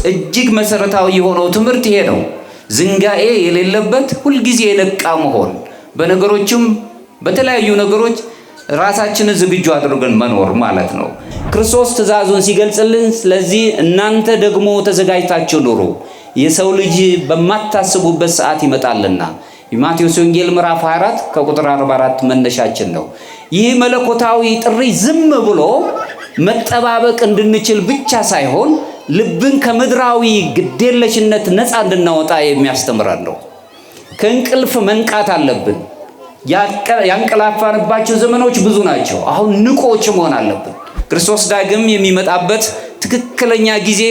እጅግ መሰረታዊ የሆነው ትምህርት ይሄ ነው። ዝንጋኤ የሌለበት ሁልጊዜ የነቃ መሆን፣ በነገሮችም በተለያዩ ነገሮች ራሳችንን ዝግጁ አድርገን መኖር ማለት ነው። ክርስቶስ ትእዛዙን ሲገልጽልን ስለዚህ እናንተ ደግሞ ተዘጋጅታችሁ ኑሩ፣ የሰው ልጅ በማታስቡበት ሰዓት ይመጣልና። የማቴዎስ ወንጌል ምዕራፍ 24 ከቁጥር 44 መነሻችን ነው። ይህ መለኮታዊ ጥሪ ዝም ብሎ መጠባበቅ እንድንችል ብቻ ሳይሆን ልብን ከምድራዊ ግዴለሽነት ነፃ እንድናወጣ የሚያስተምረን ነው። ከእንቅልፍ መንቃት አለብን። ያንቀላፋንባቸው ዘመኖች ብዙ ናቸው። አሁን ንቆች መሆን አለብን። ክርስቶስ ዳግም የሚመጣበት ትክክለኛ ጊዜ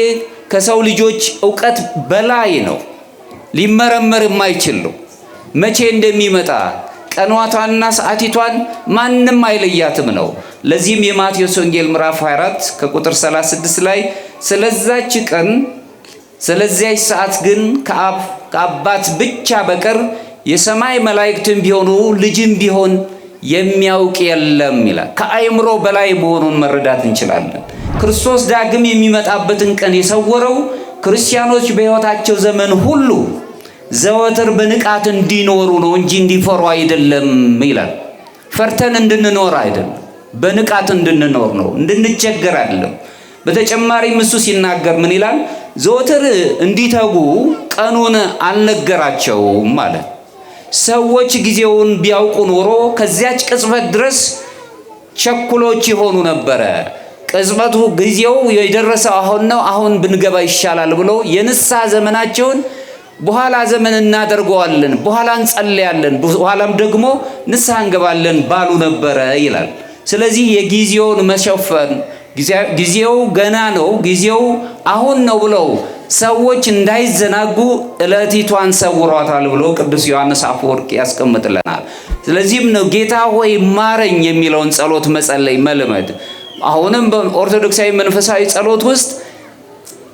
ከሰው ልጆች ዕውቀት በላይ ነው። ሊመረመር የማይችል ነው። መቼ እንደሚመጣ ቀኗቷንና ሰዓቲቷን ማንም አይለያትም ነው። ለዚህም የማቴዎስ ወንጌል ምዕራፍ 24 ከቁጥር 36 ላይ ስለዛች ቀን ስለዚያች ሰዓት ግን ከአባት ብቻ በቀር የሰማይ መላእክትም ቢሆኑ ልጅም ቢሆን የሚያውቅ የለም ይላል። ከአእምሮ በላይ መሆኑን መረዳት እንችላለን። ክርስቶስ ዳግም የሚመጣበትን ቀን የሰወረው ክርስቲያኖች በሕይወታቸው ዘመን ሁሉ ዘወትር በንቃት እንዲኖሩ ነው እንጂ እንዲፈሩ አይደለም ይላል። ፈርተን እንድንኖር አይደለም፣ በንቃት እንድንኖር ነው፣ እንድንቸገር አይደለም። በተጨማሪም እሱ ሲናገር ምን ይላል? ዘወትር እንዲተጉ ቀኑን አልነገራቸውም ማለት። ሰዎች ጊዜውን ቢያውቁ ኖሮ ከዚያች ቅጽበት ድረስ ቸኩሎች ይሆኑ ነበረ። ቅጽበቱ ጊዜው የደረሰው አሁን ነው፣ አሁን ብንገባ ይሻላል ብሎ የንስሐ ዘመናቸውን በኋላ ዘመን እናደርገዋለን፣ በኋላ እንጸልያለን፣ በኋላም ደግሞ ንስሐ እንገባለን ባሉ ነበረ ይላል። ስለዚህ የጊዜውን መሸፈን ጊዜው ገና ነው፣ ጊዜው አሁን ነው ብለው ሰዎች እንዳይዘናጉ ዕለቲቷን ሰውሯታል ብሎ ቅዱስ ዮሐንስ አፈወርቅ ያስቀምጥልናል። ስለዚህም ነው ጌታ ሆይ ማረኝ የሚለውን ጸሎት መጸለይ መልመድ። አሁንም በኦርቶዶክሳዊ መንፈሳዊ ጸሎት ውስጥ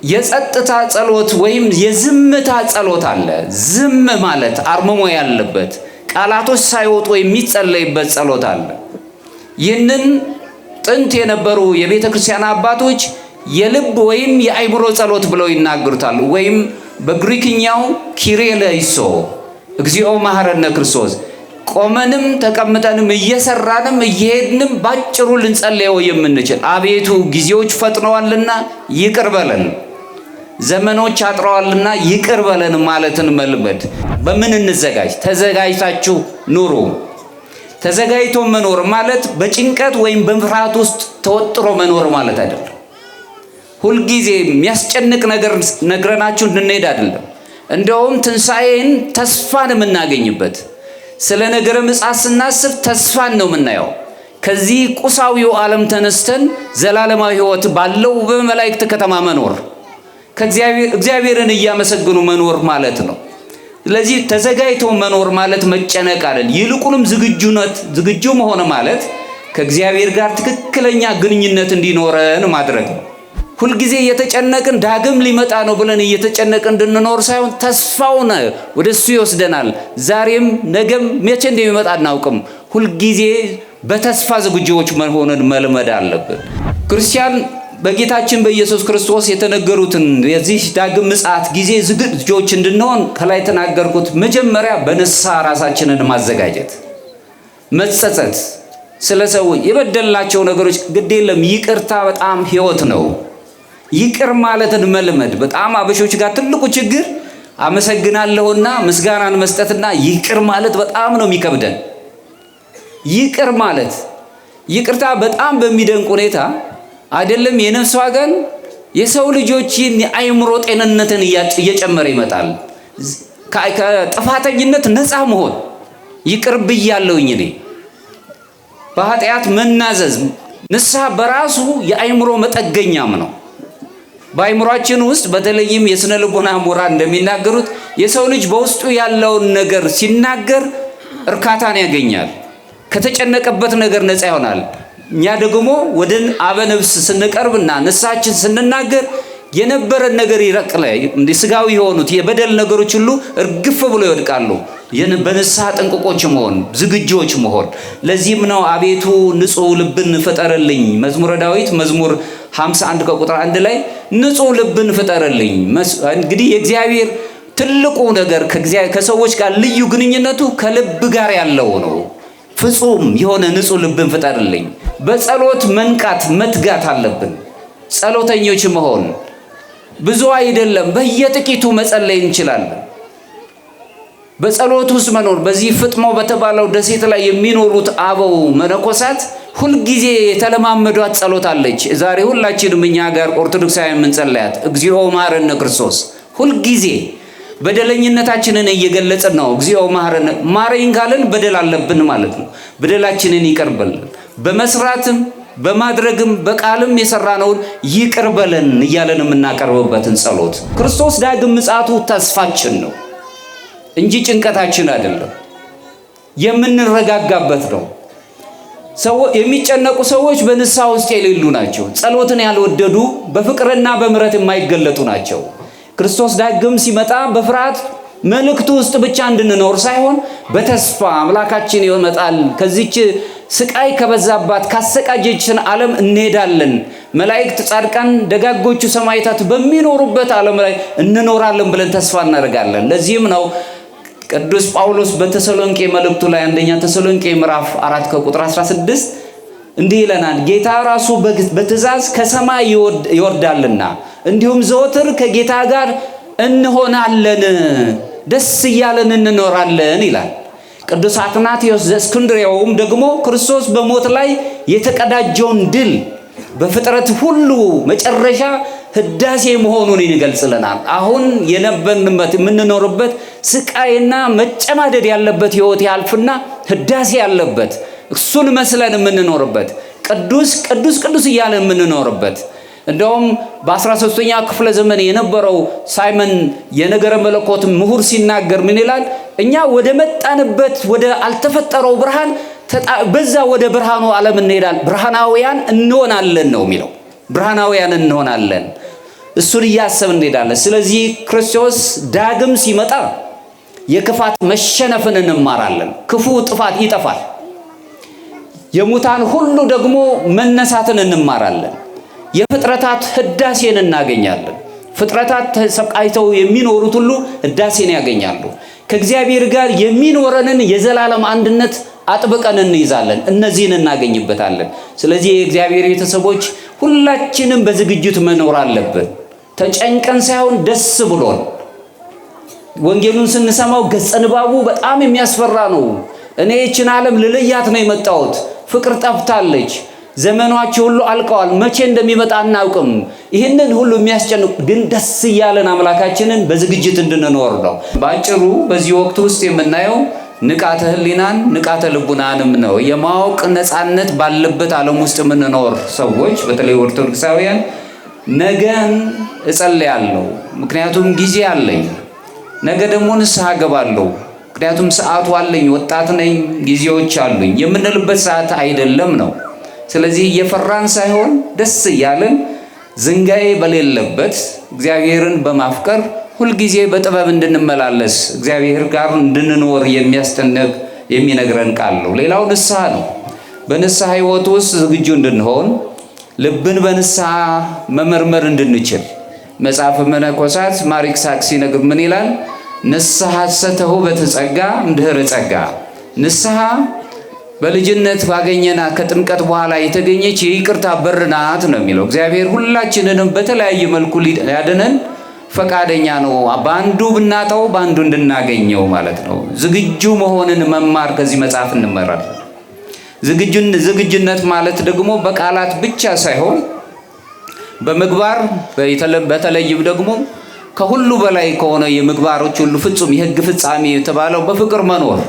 የጸጥታ ጸሎት ወይም የዝምታ ጸሎት አለ። ዝም ማለት አርምሞ ያለበት ቃላቶች ሳይወጡ የሚጸለይበት ጸሎት አለ። ይህንን ጥንት የነበሩ የቤተ ክርስቲያን አባቶች የልብ ወይም የአይምሮ ጸሎት ብለው ይናገሩታል። ወይም በግሪክኛው ኪሪሌይሶ እግዚኦ መሐረነ ክርስቶስ። ቆመንም ተቀምጠንም እየሰራንም እየሄድንም ባጭሩ ልንጸልየው የምንችል አቤቱ ጊዜዎች ፈጥነዋልና ይቅር በለን፣ ዘመኖች አጥረዋልና ይቅር በለን ማለትን መልመድ። በምን እንዘጋጅ? ተዘጋጅታችሁ ኑሩ። ተዘጋጅቶ መኖር ማለት በጭንቀት ወይም በፍርሃት ውስጥ ተወጥሮ መኖር ማለት አይደለም። ሁልጊዜ የሚያስጨንቅ ነገር ነግረናችሁ እንድንሄድ አይደለም። እንደውም ትንሣኤን ተስፋን የምናገኝበት፣ ስለ ነገረ ምጽአት ስናስብ ተስፋን ነው የምናየው። ከዚህ ቁሳዊው ዓለም ተነስተን ዘላለማዊ ሕይወት ባለው በመላእክት ከተማ መኖር፣ እግዚአብሔርን እያመሰገኑ መኖር ማለት ነው። ስለዚህ ተዘጋጅቶ መኖር ማለት መጨነቅ አይደል። ይልቁንም ዝግጁ መሆን ማለት ከእግዚአብሔር ጋር ትክክለኛ ግንኙነት እንዲኖረን ማድረግ ነው። ሁልጊዜ እየተጨነቅን ዳግም ሊመጣ ነው ብለን እየተጨነቅን እንድንኖር ሳይሆን ተስፋውን ወደ እሱ ይወስደናል። ዛሬም ነገም መቼ እንደሚመጣ አናውቅም። ሁልጊዜ በተስፋ ዝግጁዎች መሆንን መልመድ አለብን። ክርስቲያን በጌታችን በኢየሱስ ክርስቶስ የተነገሩትን የዚህ ዳግም ምጽአት ጊዜ ዝግጆች እንድንሆን ከላይ ተናገርኩት። መጀመሪያ በንስሐ ራሳችንን ማዘጋጀት፣ መጸጸት፣ ስለ ሰው የበደልናቸው ነገሮች ግድ የለም ይቅርታ በጣም ሕይወት ነው። ይቅር ማለትን መልመድ። በጣም አበሾች ጋር ትልቁ ችግር አመሰግናለሁና ምስጋናን መስጠትና ይቅር ማለት በጣም ነው የሚከብደን። ይቅር ማለት ይቅርታ በጣም በሚደንቅ ሁኔታ አይደለም የነፍስ ዋጋን የሰው ልጆችን የአእምሮ ጤንነትን እየጨመረ ይመጣል። ከጥፋተኝነት ነፃ መሆን ይቅር ብያለሁኝ እኔ በኃጢአት መናዘዝ ንስሐ በራሱ የአእምሮ መጠገኛም ነው። በአእምሯችን ውስጥ በተለይም የስነ ልቦና ምሁራን እንደሚናገሩት የሰው ልጅ በውስጡ ያለውን ነገር ሲናገር እርካታን ያገኛል፣ ከተጨነቀበት ነገር ነፃ ይሆናል። እኛ ደግሞ ወደ አበነብስ ስንቀርብና ንስሐችን ስንናገር የነበረን ነገር ይረቅለ እንደ ስጋዊ የሆኑት የበደል ነገሮች ሁሉ እርግፍ ብሎ ይወድቃሉ። በንስሐ ጥንቁቆች መሆን፣ ዝግጆች መሆን። ለዚህም ነው አቤቱ ንጹሕ ልብን ፍጠርልኝ መዝሙረ ዳዊት መዝሙር 51 ከቁጥር 1 ላይ ንጹህ ልብን ፍጠርልኝ። እንግዲህ የእግዚአብሔር ትልቁ ነገር ከሰዎች ጋር ልዩ ግንኙነቱ ከልብ ጋር ያለው ነው። ፍጹም የሆነ ንጹህ ልብን ፍጠርልኝ። በጸሎት መንቃት መትጋት አለብን። ጸሎተኞች መሆን ብዙ አይደለም፣ በየጥቂቱ መጸለይ እንችላለን። በጸሎት ውስጥ መኖር። በዚህ ፍጥሞ በተባለው ደሴት ላይ የሚኖሩት አበው መነኮሳት ሁልጊዜ የተለማመዷት ጸሎት አለች። ዛሬ ሁላችንም እኛ ጋር ኦርቶዶክሳውያን የምንጸለያት እግዚኦ መሐረነ ክርስቶስ። ሁልጊዜ በደለኝነታችንን እየገለጽን ነው። እግዚኦ መሐረነ ማረኝ ካልን በደል አለብን ማለት ነው። በደላችንን ይቅርበልን። በመስራትም በማድረግም በቃልም የሰራነውን ይቅርበልን እያለን የምናቀርብበትን ጸሎት። ክርስቶስ ዳግም ምጽአቱ ተስፋችን ነው እንጂ ጭንቀታችን አይደለም። የምንረጋጋበት ነው። የሚጨነቁ ሰዎች በንስሐ ውስጥ የሌሉ ናቸው። ጸሎትን ያልወደዱ በፍቅርና በምሕረት የማይገለጡ ናቸው። ክርስቶስ ዳግም ሲመጣ በፍርሃት መልእክቱ ውስጥ ብቻ እንድንኖር ሳይሆን በተስፋ አምላካችን ይመጣል፣ ከዚች ስቃይ ከበዛባት ካሰቃጀችን ዓለም እንሄዳለን፣ መላእክት፣ ጻድቃን፣ ደጋጎቹ ሰማዕታት በሚኖሩበት ዓለም ላይ እንኖራለን ብለን ተስፋ እናደርጋለን። ለዚህም ነው ቅዱስ ጳውሎስ በተሰሎንቄ መልእክቱ ላይ አንደኛ ተሰሎንቄ ምዕራፍ 4 ከቁጥር 16 እንዲህ ይለናል፣ ጌታ ራሱ በትእዛዝ ከሰማይ ይወርዳልና እንዲሁም ዘወትር ከጌታ ጋር እንሆናለን፣ ደስ እያለን እንኖራለን ይላል። ቅዱስ አትናቴዎስ ዘእስክንድርያውም ደግሞ ክርስቶስ በሞት ላይ የተቀዳጀውን ድል በፍጥረት ሁሉ መጨረሻ ህዳሴ መሆኑን ይገልጽልናል። አሁን የነበርንበት የምንኖርበት ስቃይና መጨማደድ ያለበት ህይወት ያልፍና ህዳሴ ያለበት እሱን መስለን የምንኖርበት ቅዱስ ቅዱስ ቅዱስ እያለ የምንኖርበት። እንደውም በ13ኛ ክፍለ ዘመን የነበረው ሳይመን የነገረ መለኮት ምሁር ሲናገር ምን ይላል? እኛ ወደ መጣንበት ወደ አልተፈጠረው ብርሃን በዛ ወደ ብርሃኑ ዓለም እንሄዳለን፣ ብርሃናውያን እንሆናለን ነው የሚለው። ብርሃናውያን እንሆናለን፣ እሱን እያሰብን እንሄዳለን። ስለዚህ ክርስቶስ ዳግም ሲመጣ የክፋት መሸነፍን እንማራለን። ክፉ ጥፋት ይጠፋል። የሙታን ሁሉ ደግሞ መነሳትን እንማራለን። የፍጥረታት ህዳሴን እናገኛለን። ፍጥረታት ተሰቃይተው የሚኖሩት ሁሉ ህዳሴን ያገኛሉ። ከእግዚአብሔር ጋር የሚኖረንን የዘላለም አንድነት አጥብቀን እንይዛለን። እነዚህን እናገኝበታለን። ስለዚህ የእግዚአብሔር ቤተሰቦች ሁላችንም በዝግጅት መኖር አለብን። ተጨንቀን ሳይሆን ደስ ብሎን። ወንጌሉን ስንሰማው ገጸ ንባቡ በጣም የሚያስፈራ ነው። እኔ ይህችን ዓለም ልለያት ነው የመጣሁት፣ ፍቅር ጠፍታለች፣ ዘመኖች ሁሉ አልቀዋል፣ መቼ እንደሚመጣ አናውቅም። ይህንን ሁሉ የሚያስጨንቅ ግን ደስ እያለን አምላካችንን በዝግጅት እንድንኖር ነው። በአጭሩ በዚህ ወቅት ውስጥ የምናየው ንቃተ ህሊናን ንቃተ ልቡናንም ነው። የማወቅ ነፃነት ባለበት ዓለም ውስጥ የምንኖር ሰዎች በተለይ ኦርቶዶክሳውያን ነገን እጸልያለሁ ምክንያቱም ጊዜ አለኝ፣ ነገ ደግሞ ንስሐ ገባለሁ ምክንያቱም ሰዓቱ አለኝ፣ ወጣት ነኝ፣ ጊዜዎች አሉኝ የምንልበት ሰዓት አይደለም ነው። ስለዚህ እየፈራን ሳይሆን ደስ እያለን ዝንጋዬ በሌለበት እግዚአብሔርን በማፍቀር ሁልጊዜ በጥበብ እንድንመላለስ እግዚአብሔር ጋር እንድንኖር የሚያስጠንቅ የሚነግረን ቃል ነው። ሌላው ንስሐ ነው። በንስሐ ህይወት ውስጥ ዝግጁ እንድንሆን ልብን በንስሐ መመርመር እንድንችል መጽሐፈ መነኮሳት ማሪክሳክ ሲነግር ምን ይላል? ንስሐ ሰተሁ በተጸጋ እንድህር ጸጋ። ንስሐ በልጅነት ባገኘና ከጥምቀት በኋላ የተገኘች የይቅርታ በር ናት ነው የሚለው። እግዚአብሔር ሁላችንንም በተለያየ መልኩ ሊያድነን ፈቃደኛ ነው። በአንዱ ብናጣው በአንዱ እንድናገኘው ማለት ነው። ዝግጁ መሆንን መማር ከዚህ መጽሐፍ እንመራለን። ዝግጁነት ማለት ደግሞ በቃላት ብቻ ሳይሆን በምግባር በተለይም ደግሞ ከሁሉ በላይ ከሆነ የምግባሮች ሁሉ ፍጹም የሕግ ፍጻሜ የተባለው በፍቅር መኖር።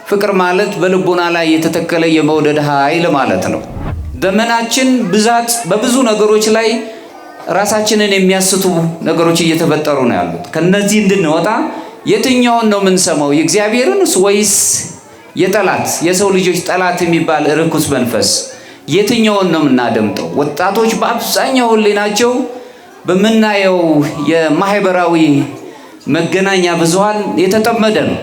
ፍቅር ማለት በልቦና ላይ የተተከለ የመውደድ ኃይል ማለት ነው። ዘመናችን ብዛት በብዙ ነገሮች ላይ ራሳችንን የሚያስቱ ነገሮች እየተፈጠሩ ነው ያሉት። ከነዚህ እንድንወጣ የትኛውን ነው የምንሰማው? የእግዚአብሔርን ወይስ የጠላት የሰው ልጆች ጠላት የሚባል ርኩስ መንፈስ የትኛውን ነው የምናደምጠው? ወጣቶች በአብዛኛው ህሊናቸው በምናየው የማህበራዊ መገናኛ ብዙሃን የተጠመደ ነው።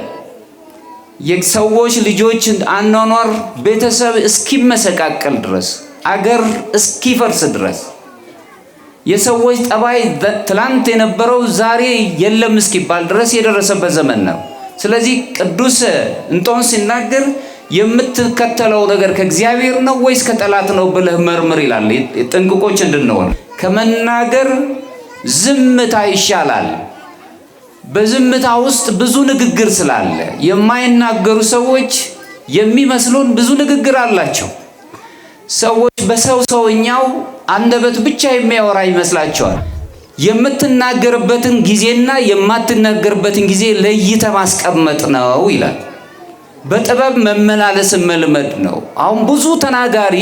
የሰዎች ልጆች አኗኗር ቤተሰብ እስኪመሰቃቀል ድረስ አገር እስኪፈርስ ድረስ የሰዎች ጠባይ ትላንት የነበረው ዛሬ የለም እስኪባል ድረስ የደረሰበት ዘመን ነው። ስለዚህ ቅዱስ እንጦንስ ሲናገር የምትከተለው ነገር ከእግዚአብሔር ነው ወይስ ከጠላት ነው ብለህ መርምር ይላል። ጥንቅቆች እንድንሆን ከመናገር ዝምታ ይሻላል። በዝምታ ውስጥ ብዙ ንግግር ስላለ የማይናገሩ ሰዎች የሚመስሉን ብዙ ንግግር አላቸው። ሰዎች በሰውኛው አንደበት ብቻ የሚያወራ ይመስላቸዋል። የምትናገርበትን ጊዜና የማትናገርበትን ጊዜ ለይተ ማስቀመጥ ነው ይላል። በጥበብ መመላለስን መልመድ ነው። አሁን ብዙ ተናጋሪ፣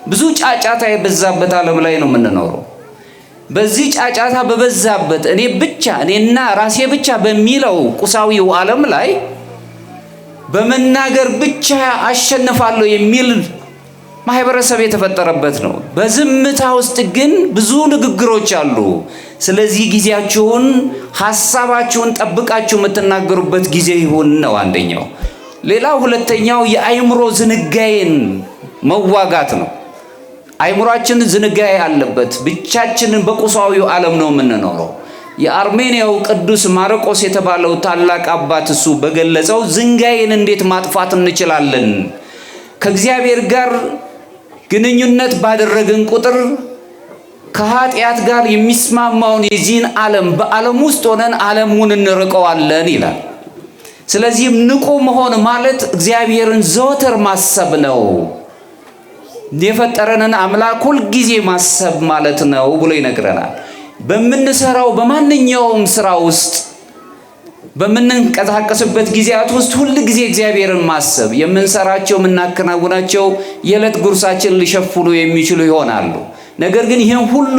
ብዙ ጫጫታ የበዛበት ዓለም ላይ ነው የምንኖረው። በዚህ ጫጫታ በበዛበት እኔና ራሴ ብቻ በሚለው ቁሳዊው ዓለም ላይ በመናገር ብቻ አሸንፋለሁ የሚል ማህበረሰብ የተፈጠረበት ነው። በዝምታ ውስጥ ግን ብዙ ንግግሮች አሉ። ስለዚህ ጊዜያችሁን፣ ሐሳባችሁን ጠብቃችሁ የምትናገሩበት ጊዜ ይሁን ነው አንደኛው። ሌላው ሁለተኛው የአእምሮ ዝንጋዬን መዋጋት ነው። አእምሮአችን ዝንጋዬ አለበት። ብቻችንን በቁሳዊው ዓለም ነው የምንኖረው። የአርሜኒያው ቅዱስ ማርቆስ የተባለው ታላቅ አባት እሱ በገለጸው ዝንጋዬን እንዴት ማጥፋት እንችላለን? ከእግዚአብሔር ጋር ግንኙነት ባደረግን ቁጥር ከኃጢአት ጋር የሚስማማውን የዚህን ዓለም በዓለም ውስጥ ሆነን ዓለሙን እንርቀዋለን ይላል። ስለዚህም ንቁ መሆን ማለት እግዚአብሔርን ዘወትር ማሰብ ነው። የፈጠረንን አምላክ ሁል ጊዜ ማሰብ ማለት ነው ብሎ ይነግረናል። በምንሰራው በማንኛውም ስራ ውስጥ በምንንቀሳቀስበት ጊዜያት ውስጥ ሁል ጊዜ እግዚአብሔርን ማሰብ፣ የምንሰራቸው የምናከናውናቸው የዕለት ጉርሳችን ሊሸፍኑ የሚችሉ ይሆናሉ። ነገር ግን ይህን ሁሉ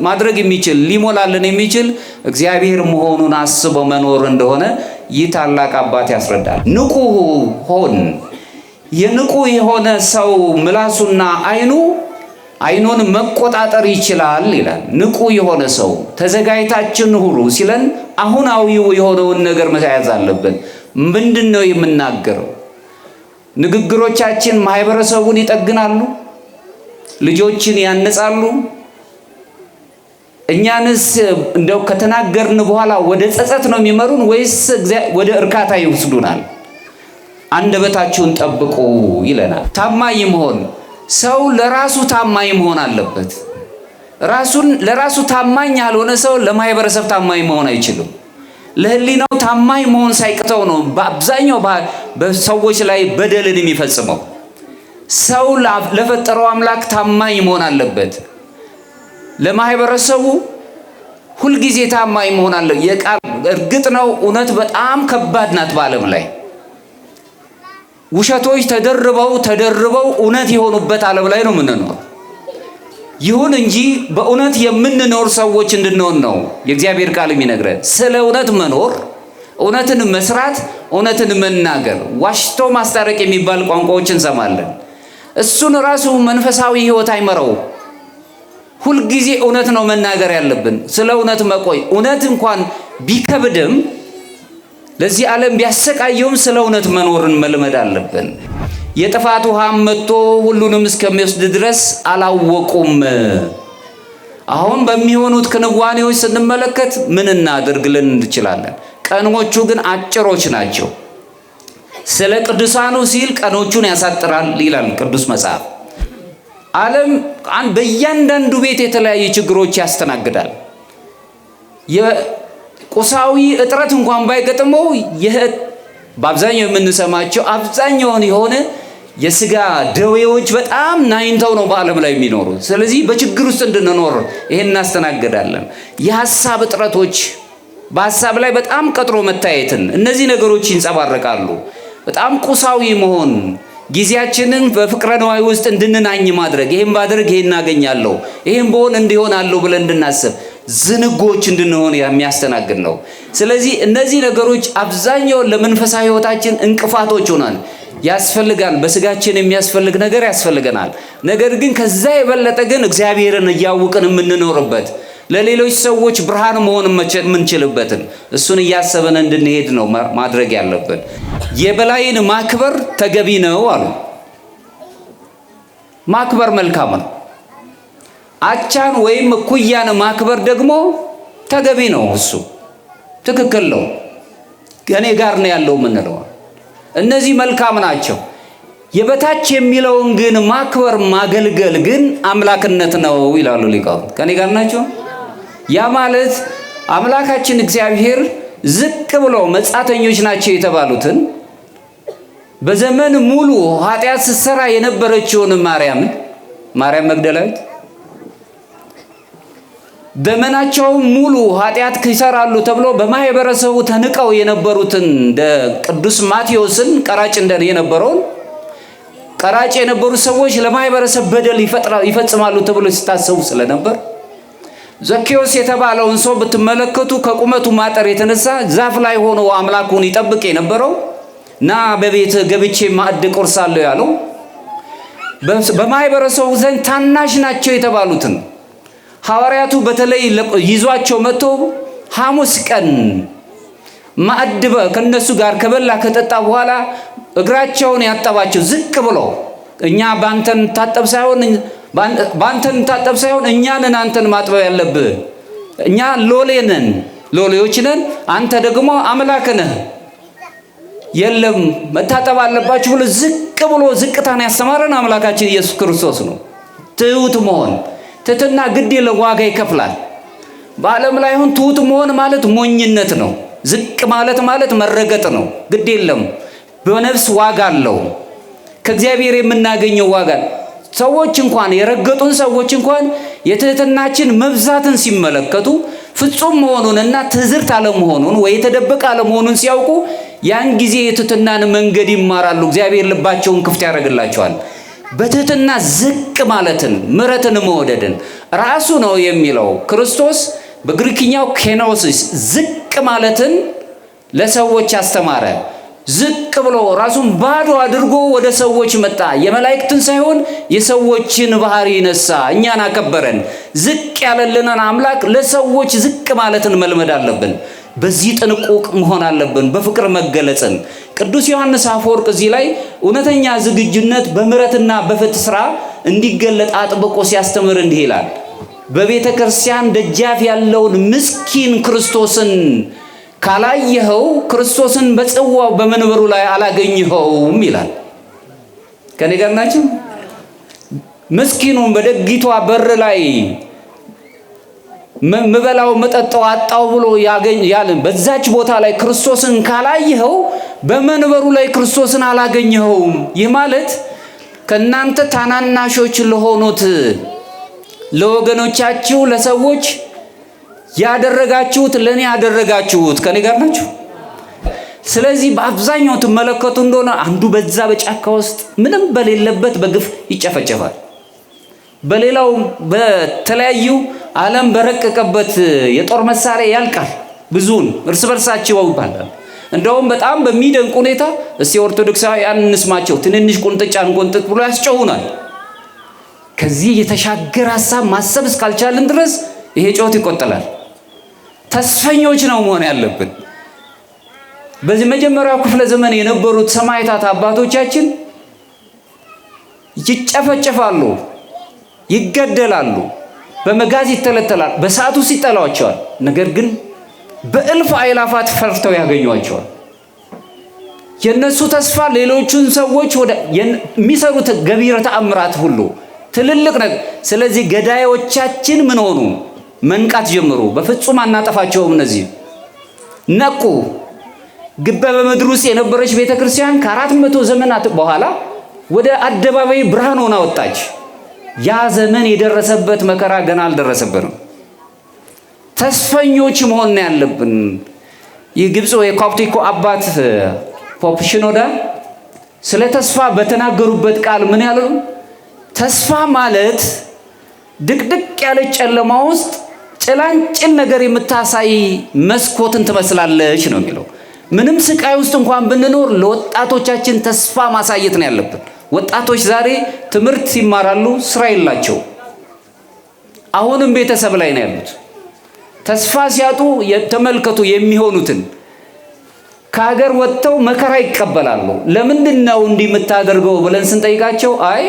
ማድረግ የሚችል ሊሞላልን የሚችል እግዚአብሔር መሆኑን አስቦ መኖር እንደሆነ ይህ ታላቅ አባት ያስረዳል። ንቁ ሆን። የንቁ የሆነ ሰው ምላሱና አይኑን መቆጣጠር ይችላል ይላል። ንቁ የሆነ ሰው ተዘጋጅታችን ሁሉ ሲለን አሁናዊው የሆነውን ነገር መያዝ አለብን። ምንድነው የምናገረው? ንግግሮቻችን ማህበረሰቡን ይጠግናሉ? ልጆችን ያነጻሉ? እኛንስ እንደው ከተናገርን በኋላ ወደ ጸጸት ነው የሚመሩን ወይስ ወደ እርካታ ይወስዱናል? አንደበታችሁን ጠብቁ ይለናል። ታማኝ መሆን፣ ሰው ለራሱ ታማኝ መሆን አለበት። ለራሱ ታማኝ ያልሆነ ሰው ለማህበረሰብ ታማኝ መሆን አይችልም። ለህሊናው ታማኝ መሆን ሳይቅተው ነው በአብዛኛው በሰዎች ላይ በደልን የሚፈጽመው። ሰው ለፈጠረው አምላክ ታማኝ መሆን አለበት። ለማህበረሰቡ ሁልጊዜ ታማኝ መሆን አለ። እርግጥ ነው እውነት በጣም ከባድ ናት በዓለም ላይ። ውሸቶች ተደርበው እውነት የሆኑበት ዓለም ላይ ነው የምንኖር። ይሁን እንጂ በእውነት የምንኖር ሰዎች እንድንሆን ነው የእግዚአብሔር ቃል የሚነግረን። ስለ እውነት መኖር፣ እውነትን መስራት፣ እውነትን መናገር፣ ዋሽቶ ማስታረቅ የሚባል ቋንቋዎችን እንሰማለን። እሱን ራሱ መንፈሳዊ ህይወት አይመራው። ሁልጊዜ እውነት ነው መናገር ያለብን። ስለ እውነት መቆይ፣ እውነት እንኳን ቢከብድም ለዚህ ዓለም ቢያሰቃየውም ስለ እውነት መኖርን መልመድ አለብን። የጥፋት ውሃም መጥቶ ሁሉንም እስከሚወስድ ድረስ አላወቁም። አሁን በሚሆኑት ክንዋኔዎች ስንመለከት ምን እናደርግልን እንችላለን? ቀኖቹ ግን አጭሮች ናቸው። ስለ ቅዱሳኑ ሲል ቀኖቹን ያሳጥራል ይላል ቅዱስ መጽሐፍ። ዓለም በእያንዳንዱ ቤት የተለያየ ችግሮች ያስተናግዳል። የቁሳዊ እጥረት እንኳን ባይገጥመው በአብዛኛው የምንሰማቸው አብዛኛውን የሆነ የስጋ ደዌዎች በጣም ናይንተው ነው በዓለም ላይ የሚኖሩ። ስለዚህ በችግር ውስጥ እንድንኖር ይሄን እናስተናግዳለን። የሐሳብ እጥረቶች፣ በሐሳብ ላይ በጣም ቀጥሮ መታየትን፣ እነዚህ ነገሮች ይንጸባረቃሉ። በጣም ቁሳዊ መሆን፣ ጊዜያችንን በፍቅረ ነዋይ ውስጥ እንድንናኝ ማድረግ፣ ይሄን ባደርግ ይሄን እናገኛለሁ፣ ይሄን በሆን እንዲሆናለሁ ብለን እንድናስብ፣ ዝንጎች እንድንሆን የሚያስተናግድ ነው። ስለዚህ እነዚህ ነገሮች አብዛኛው ለመንፈሳዊ ህይወታችን እንቅፋቶች ሆናል። ያስፈልጋል፣ በስጋችን የሚያስፈልግ ነገር ያስፈልገናል። ነገር ግን ከዛ የበለጠ ግን እግዚአብሔርን እያወቅን የምንኖርበት ለሌሎች ሰዎች ብርሃን መሆን የምንችልበትን እሱን እያሰበን እንድንሄድ ነው ማድረግ ያለብን። የበላይን ማክበር ተገቢ ነው አሉ። ማክበር መልካም ነው። አቻን ወይም እኩያን ማክበር ደግሞ ተገቢ ነው። እሱ ትክክል ነው። ከኔ ጋር ነው ያለው ምንለው እነዚህ መልካም ናቸው። የበታች የሚለውን ግን ማክበር ማገልገል ግን አምላክነት ነው ይላሉ ሊቃውንት። ከኔ ጋር ናቸው። ያ ማለት አምላካችን እግዚአብሔር ዝቅ ብሎ መጻተኞች ናቸው የተባሉትን በዘመን ሙሉ ኃጢአት ስትሰራ የነበረችውን ማርያም መግደላዊት ዘመናቸው ሙሉ ኃጢአት ይሰራሉ ተብሎ በማህበረሰቡ ተንቀው የነበሩትን እንደ ቅዱስ ማቴዎስን ቀራጭ የነበሩ ሰዎች ለማህበረሰብ በደል ይፈጽማሉ ተብሎ ሲታሰቡ ስለነበር ዘኬዎስ የተባለውን ሰው ብትመለከቱ ከቁመቱ ማጠር የተነሳ ዛፍ ላይ ሆኖ አምላኩን ይጠብቅ የነበረው ና በቤት ገብቼ ማዕድ ቆርሳለሁ ያለው በማህበረሰቡ ዘንድ ታናሽ ናቸው የተባሉትን ሐዋርያቱ በተለይ ይዟቸው መጥቶ ሐሙስ ቀን ማዕድ ከነሱ ጋር ከበላ ከጠጣ በኋላ እግራቸውን ያጠባቸው ዝቅ ብሎ እኛ ባንተን ታጠብ ሳይሆን እኛንን አንተን ማጥበብ ያለብህ እኛ ሎሌዎች ነን አንተ ደግሞ አምላክ ነህ የለም መታጠብ አለባችሁ ብሎ ዝቅ ብሎ ዝቅታን ያስተማረን አምላካችን ኢየሱስ ክርስቶስ ነው። ትሁት መሆን ትህትና ግድ የለም ዋጋ ይከፍላል። በዓለም ላይ አሁን ትሁት መሆን ማለት ሞኝነት ነው። ዝቅ ማለት መረገጥ ነው። ግድ የለም በነፍስ ዋጋ አለው። ከእግዚአብሔር የምናገኘው ዋጋ ሰዎች እንኳን የረገጡን ሰዎች እንኳን የትህትናችን መብዛትን ሲመለከቱ ፍጹም መሆኑንና ትዝርት አለመሆኑን ወይ የተደበቀ አለመሆኑን ሲያውቁ ያን ጊዜ የትህትናን መንገድ ይማራሉ። እግዚአብሔር ልባቸውን ክፍት ያደርግላቸዋል። በትህትና ዝቅ ማለትን ምሕረትን መወደድን ራሱ ነው የሚለው ክርስቶስ በግሪክኛው ኬኖሲስ ዝቅ ማለትን ለሰዎች አስተማረ። ዝቅ ብሎ ራሱን ባዶ አድርጎ ወደ ሰዎች መጣ። የመላእክትን ሳይሆን የሰዎችን ባህሪ ነሳ፣ እኛን አከበረን። ዝቅ ያለልንን አምላክ ለሰዎች ዝቅ ማለትን መልመድ አለብን። በዚህ ጥንቁቅ መሆን አለብን። በፍቅር መገለጽን ቅዱስ ዮሐንስ አፈወርቅ እዚህ ላይ እውነተኛ ዝግጁነት በምሕረትና በፍትሕ ሥራ እንዲገለጥ አጥብቆ ሲያስተምር እንዲህ ይላል። በቤተ ክርስቲያን ደጃፍ ያለውን ምስኪን ክርስቶስን ካላየኸው ክርስቶስን በጽዋው በመንበሩ ላይ አላገኘኸውም ይላል። ከኔ ጋር ናችሁ? ምስኪኑን በደጊቷ በር ላይ ምበላው መጠጣው አጣው ብሎ ያለን በዛች ቦታ ላይ ክርስቶስን ካላየኸው በመንበሩ ላይ ክርስቶስን አላገኘኸውም። ይህ ማለት ከናንተ ታናናሾች ለሆኑት ለወገኖቻችሁ ለሰዎች ያደረጋችሁት ለኔ ያደረጋችሁት። ከኔ ጋር ናችሁ? ስለዚህ በአብዛኛው ተመለከቱ እንደሆነ አንዱ በዛ በጫካ ውስጥ ምንም በሌለበት በግፍ ይጨፈጨፋል። በሌላው በተለያዩ ዓለም በረቀቀበት የጦር መሳሪያ ያልቃል። ብዙን እርስ በርሳቸው ይባላል። እንደውም በጣም በሚደንቅ ሁኔታ እስቲ ኦርቶዶክሳውያን እንስማቸው። ትንንሽ ቁንጥጫን ቆንጥጥ ብሎ ያስጨውናል። ከዚህ የተሻገረ ሐሳብ ማሰብ እስካልቻልን ድረስ ይሄ ጮት ይቆጠላል። ተስፈኞች ነው መሆን ያለብን። በዚህ መጀመሪያው ክፍለ ዘመን የነበሩት ሰማዕታት አባቶቻችን ይጨፈጨፋሉ፣ ይገደላሉ፣ በመጋዝ ይተለተላል፣ በሰዓቱ ሲጠላቸዋል። ነገር ግን በእልፍ አእላፋት ፈርተው ያገኟቸዋል። የነሱ ተስፋ ሌሎቹን ሰዎች ወደ የሚሰሩት ገቢረ ተአምራት ሁሉ ትልልቅ ነገር። ስለዚህ ገዳዮቻችን ምን ሆኑ? መንቃት ጀምሩ። በፍጹም አናጠፋቸውም። እነዚህ ነቁ። ግበ በምድር ውስጥ የነበረች ቤተክርስቲያን ከ400 ዘመናት በኋላ ወደ አደባባይ ብርሃን ሆና ወጣች። ያ ዘመን የደረሰበት መከራ ገና አልደረሰበትም። ተስፈኞች መሆን ያለብን። የግብፁ የኮፕቲኮ አባት ፖፕ ሽኖዳ ስለ ተስፋ በተናገሩበት ቃል ምን ያለው? ተስፋ ማለት ድቅድቅ ያለ ጨለማ ውስጥ ጭላንጭል ነገር የምታሳይ መስኮትን ትመስላለች ነው የሚለው። ምንም ስቃይ ውስጥ እንኳን ብንኖር ለወጣቶቻችን ተስፋ ማሳየት ነው ያለብን። ወጣቶች ዛሬ ትምህርት ይማራሉ፣ ስራ የላቸው። አሁንም ቤተሰብ ላይ ነው ያሉት። ተስፋ ሲያጡ ተመልከቱ የሚሆኑትን። ከሀገር ወጥተው መከራ ይቀበላሉ። ለምንድን ነው እንዲህ የምታደርገው ብለን ስንጠይቃቸው አይ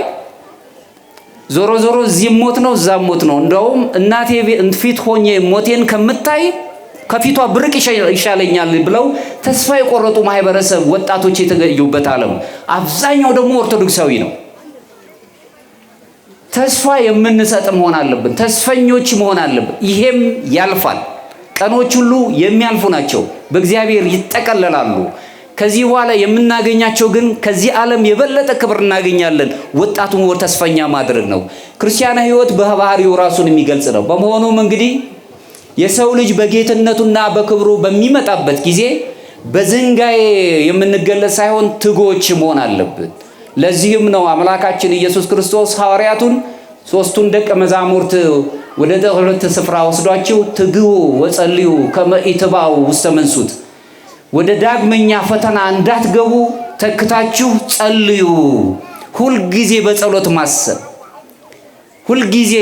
ዞሮ ዞሮ እዚህ ሞት ነው እዛም ሞት ነው። እንደውም እናቴ ፊት ሆኜ ሞቴን ከምታይ ከፊቷ ብርቅ ይሻለኛል ብለው ተስፋ የቆረጡ ማህበረሰብ ወጣቶች የተገኙበት ዓለም። አብዛኛው ደግሞ ኦርቶዶክሳዊ ነው። ተስፋ የምንሰጥ መሆን አለብን። ተስፈኞች መሆን አለብን። ይሄም ያልፋል። ቀኖች ሁሉ የሚያልፉ ናቸው፣ በእግዚአብሔር ይጠቀለላሉ። ከዚህ በኋላ የምናገኛቸው ግን ከዚህ ዓለም የበለጠ ክብር እናገኛለን። ወጣቱን ወደ ተስፈኛ ማድረግ ነው። ክርስቲያናዊ ሕይወት በባህሪው ራሱን የሚገልጽ ነው። በመሆኑም እንግዲህ የሰው ልጅ በጌትነቱና በክብሩ በሚመጣበት ጊዜ በዝንጋዬ የምንገለጽ ሳይሆን ትጎች መሆን አለብን። ለዚህም ነው አምላካችን ኢየሱስ ክርስቶስ ሐዋርያቱን ሶስቱን ደቀ መዛሙርት ወደ ሁለት ስፍራ ወስዷቸው ትግው ወጸልዩ ከመ ኢትባኡ ውስተ መንሱት፣ ወደ ዳግመኛ ፈተና እንዳትገቡ ተክታችሁ ጸልዩ። ሁልጊዜ በጸሎት ማሰብ፣ ሁልጊዜ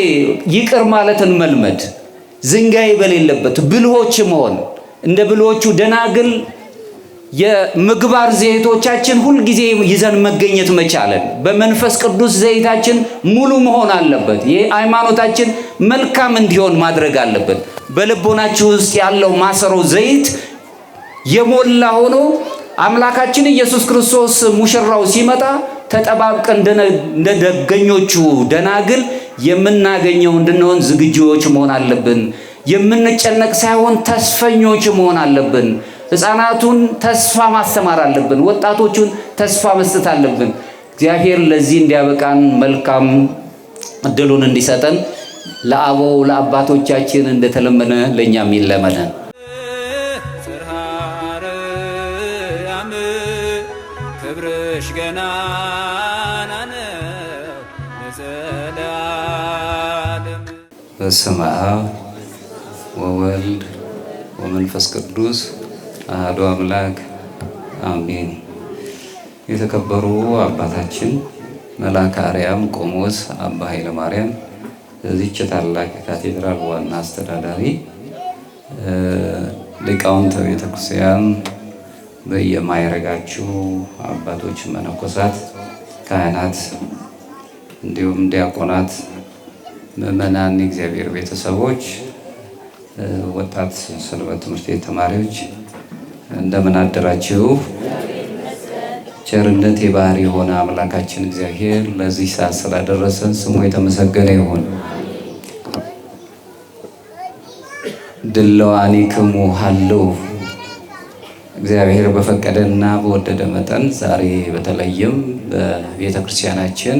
ይቅር ማለትን መልመድ፣ ዝንጋይ በሌለበት ብልሆች መሆን፣ እንደ ብልሆቹ ደናግል የምግባር ዘይቶቻችን ሁልጊዜ ይዘን መገኘት መቻለን። በመንፈስ ቅዱስ ዘይታችን ሙሉ መሆን አለበት። ይህ ሃይማኖታችን መልካም እንዲሆን ማድረግ አለብን። በልቦናችሁ ውስጥ ያለው ማሰሮ ዘይት የሞላ ሆኖ አምላካችን ኢየሱስ ክርስቶስ ሙሽራው ሲመጣ ተጠባብቀን እንደ ደገኞቹ ደናግል የምናገኘው እንድንሆን ዝግጁዎች መሆን አለብን። የምንጨነቅ ሳይሆን ተስፈኞች መሆን አለብን። ሕፃናቱን ተስፋ ማስተማር አለብን። ወጣቶቹን ተስፋ መስጠት አለብን። እግዚአብሔር ለዚህ እንዲያበቃን መልካም እድሉን እንዲሰጠን ለአበው ለአባቶቻችን እንደተለመነ ለእኛም ይለመነን። ክብርሽ ገናና ነው ለዘላለም። በስመ አብ ወወልድ ወመንፈስ ቅዱስ አሐዱ አምላክ አሜን። የተከበሩ አባታችን መልአከ አርያም ቆሞስ አባ ኃይለ ማርያም በዚህች ታላቅ ካቴድራል ዋና አስተዳዳሪ፣ ሊቃውንተ ቤተክርስቲያን በየማይረጋችሁ አባቶች፣ መነኮሳት፣ ካህናት እንዲሁም ዲያቆናት፣ ምዕመናን፣ የእግዚአብሔር ቤተሰቦች፣ ወጣት ሰንበት ትምህርት ቤት ተማሪዎች እንደምን አደራችሁ? ቸርነት የባህሪ የሆነ አምላካችን እግዚአብሔር ለዚህ ሰዓት ስላደረሰን ስሙ የተመሰገነ ይሁን። ድለዋኒክሙ ሀለው እግዚአብሔር በፈቀደና በወደደ መጠን ዛሬ በተለይም በቤተ ክርስቲያናችን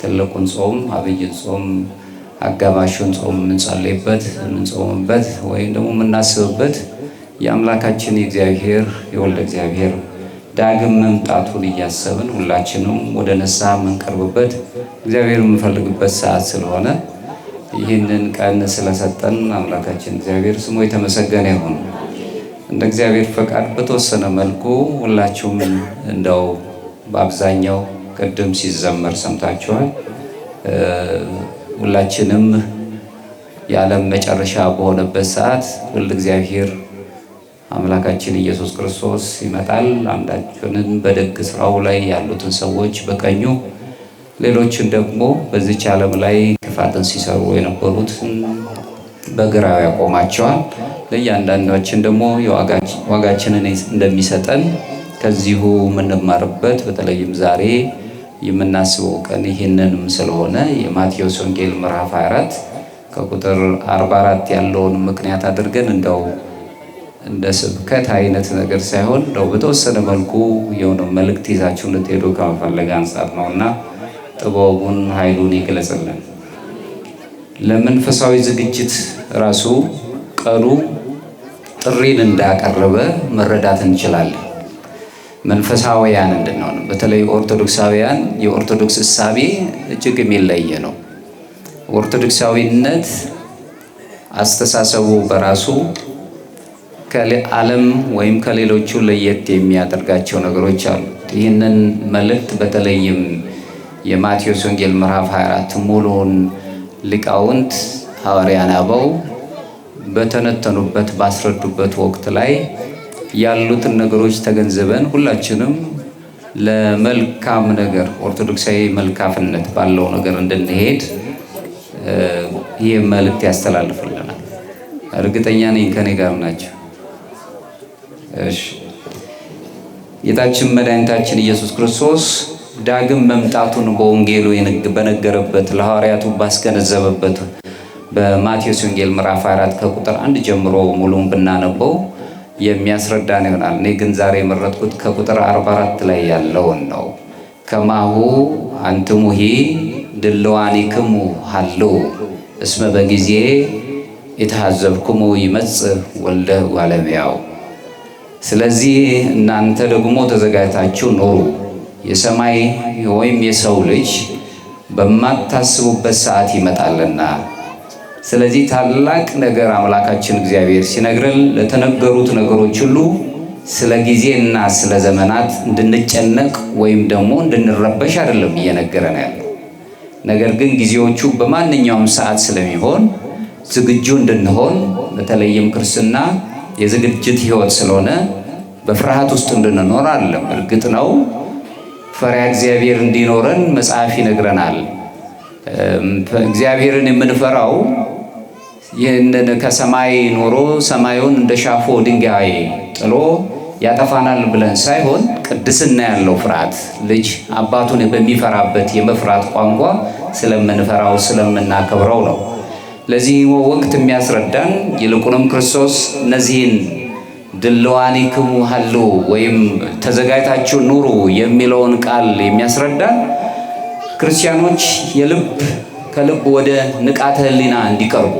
ትልቁን ጾም አብይን ጾም አጋማሹን ጾም የምንጸልይበት የምንጾምበት ወይም ደግሞ የምናስብበት የአምላካችን የእግዚአብሔር የወልደ እግዚአብሔር ዳግም መምጣቱን እያሰብን ሁላችንም ወደ ንስሐ የምንቀርብበት እግዚአብሔር የምንፈልግበት ሰዓት ስለሆነ ይህንን ቀን ስለሰጠን አምላካችን እግዚአብሔር ስሙ የተመሰገነ ይሁን። እንደ እግዚአብሔር ፈቃድ በተወሰነ መልኩ ሁላችሁም እንደው በአብዛኛው ቅድም ሲዘመር ሰምታችኋል። ሁላችንም የዓለም መጨረሻ በሆነበት ሰዓት ሁሉ እግዚአብሔር አምላካችን ኢየሱስ ክርስቶስ ይመጣል። አንዳችንን በደግ ስራው ላይ ያሉትን ሰዎች በቀኙ፣ ሌሎችን ደግሞ በዚች ዓለም ላይ ክፋትን ሲሰሩ የነበሩትን በግራው ያቆማቸዋል። ለእያንዳንዳችን ደግሞ ዋጋችንን እንደሚሰጠን ከዚሁ የምንማርበት በተለይም ዛሬ የምናስበው ቀን ይህንንም ስለሆነ የማቴዎስ ወንጌል ምዕራፍ 24 ከቁጥር 44 ያለውን ምክንያት አድርገን እንደው እንደ ስብከት አይነት ነገር ሳይሆን እንደው በተወሰነ መልኩ የሆነ መልእክት ይዛችሁ እንድትሄዱ ከመፈለግ አንጻር ነውና ጥበቡን ኃይሉን ይግለጽልን። ለመንፈሳዊ ዝግጅት ራሱ ቀኑ ጥሪን እንዳቀረበ መረዳት እንችላለን። መንፈሳውያን እንድንሆን በተለይ ኦርቶዶክሳውያን የኦርቶዶክስ እሳቤ እጅግ የሚለየ ነው። ኦርቶዶክሳዊነት አስተሳሰቡ በራሱ ከዓለም ወይም ከሌሎቹ ለየት የሚያደርጋቸው ነገሮች አሉ። ይህንን መልእክት በተለይም የማቴዎስ ወንጌል ምዕራፍ 24 ሙሉውን ሊቃውንት ሐዋርያን አበው በተነተኑበት ባስረዱበት ወቅት ላይ ያሉትን ነገሮች ተገንዝበን ሁላችንም ለመልካም ነገር ኦርቶዶክሳዊ መልካምነት ባለው ነገር እንድንሄድ ይህ መልእክት ያስተላልፍልናል። እርግጠኛ ነኝ ከኔ ጋር ናቸው። እሺ ጌታችን መድኃኒታችን ኢየሱስ ክርስቶስ ዳግም መምጣቱን በወንጌሉ በነገረበት ለሐዋርያቱ ባስገነዘበበት በማቴዎስ ወንጌል ምዕራፍ 4 ከቁጥር 1 ጀምሮ ሙሉን ብናነበው የሚያስረዳን ይሆናል። እኔ ግን ዛሬ የመረጥኩት ከቁጥር 44 ላይ ያለውን ነው። ከማሁ አንትሙሂ ድልዋኒክሙ ሀለው እስመ በጊዜ የተሐዘብክሙ ይመጽእ ወልደ እጓለ እመሕያው። ስለዚህ እናንተ ደግሞ ተዘጋጅታችሁ ኑሩ፣ የሰማይ ወይም የሰው ልጅ በማታስቡበት ሰዓት ይመጣልና። ስለዚህ ታላቅ ነገር አምላካችን እግዚአብሔር ሲነግረን ለተነገሩት ነገሮች ሁሉ ስለ ጊዜና ስለ ዘመናት እንድንጨነቅ ወይም ደግሞ እንድንረበሽ አይደለም እየነገረን ያለው። ነገር ግን ጊዜዎቹ በማንኛውም ሰዓት ስለሚሆን ዝግጁ እንድንሆን፣ በተለይም ክርስትና የዝግጅት ሕይወት ስለሆነ በፍርሃት ውስጥ እንድንኖር አይደለም። እርግጥ ነው ፈሪሃ እግዚአብሔር እንዲኖረን መጽሐፍ ይነግረናል። እግዚአብሔርን የምንፈራው ይህንን ከሰማይ ኖሮ ሰማዩን እንደ ሻፎ ድንጋይ ጥሎ ያጠፋናል ብለን ሳይሆን ቅድስና ያለው ፍርሃት ልጅ አባቱን በሚፈራበት የመፍራት ቋንቋ ስለምንፈራው ስለምናከብረው ነው። ለዚህ ወቅት የሚያስረዳን ይልቁንም ክርስቶስ እነዚህን ድልዋኒክሙ ሀለው ወይም ተዘጋጅታችሁ ኑሩ የሚለውን ቃል የሚያስረዳን ክርስቲያኖች ከልብ ወደ ንቃተ ሕሊና እንዲቀርቡ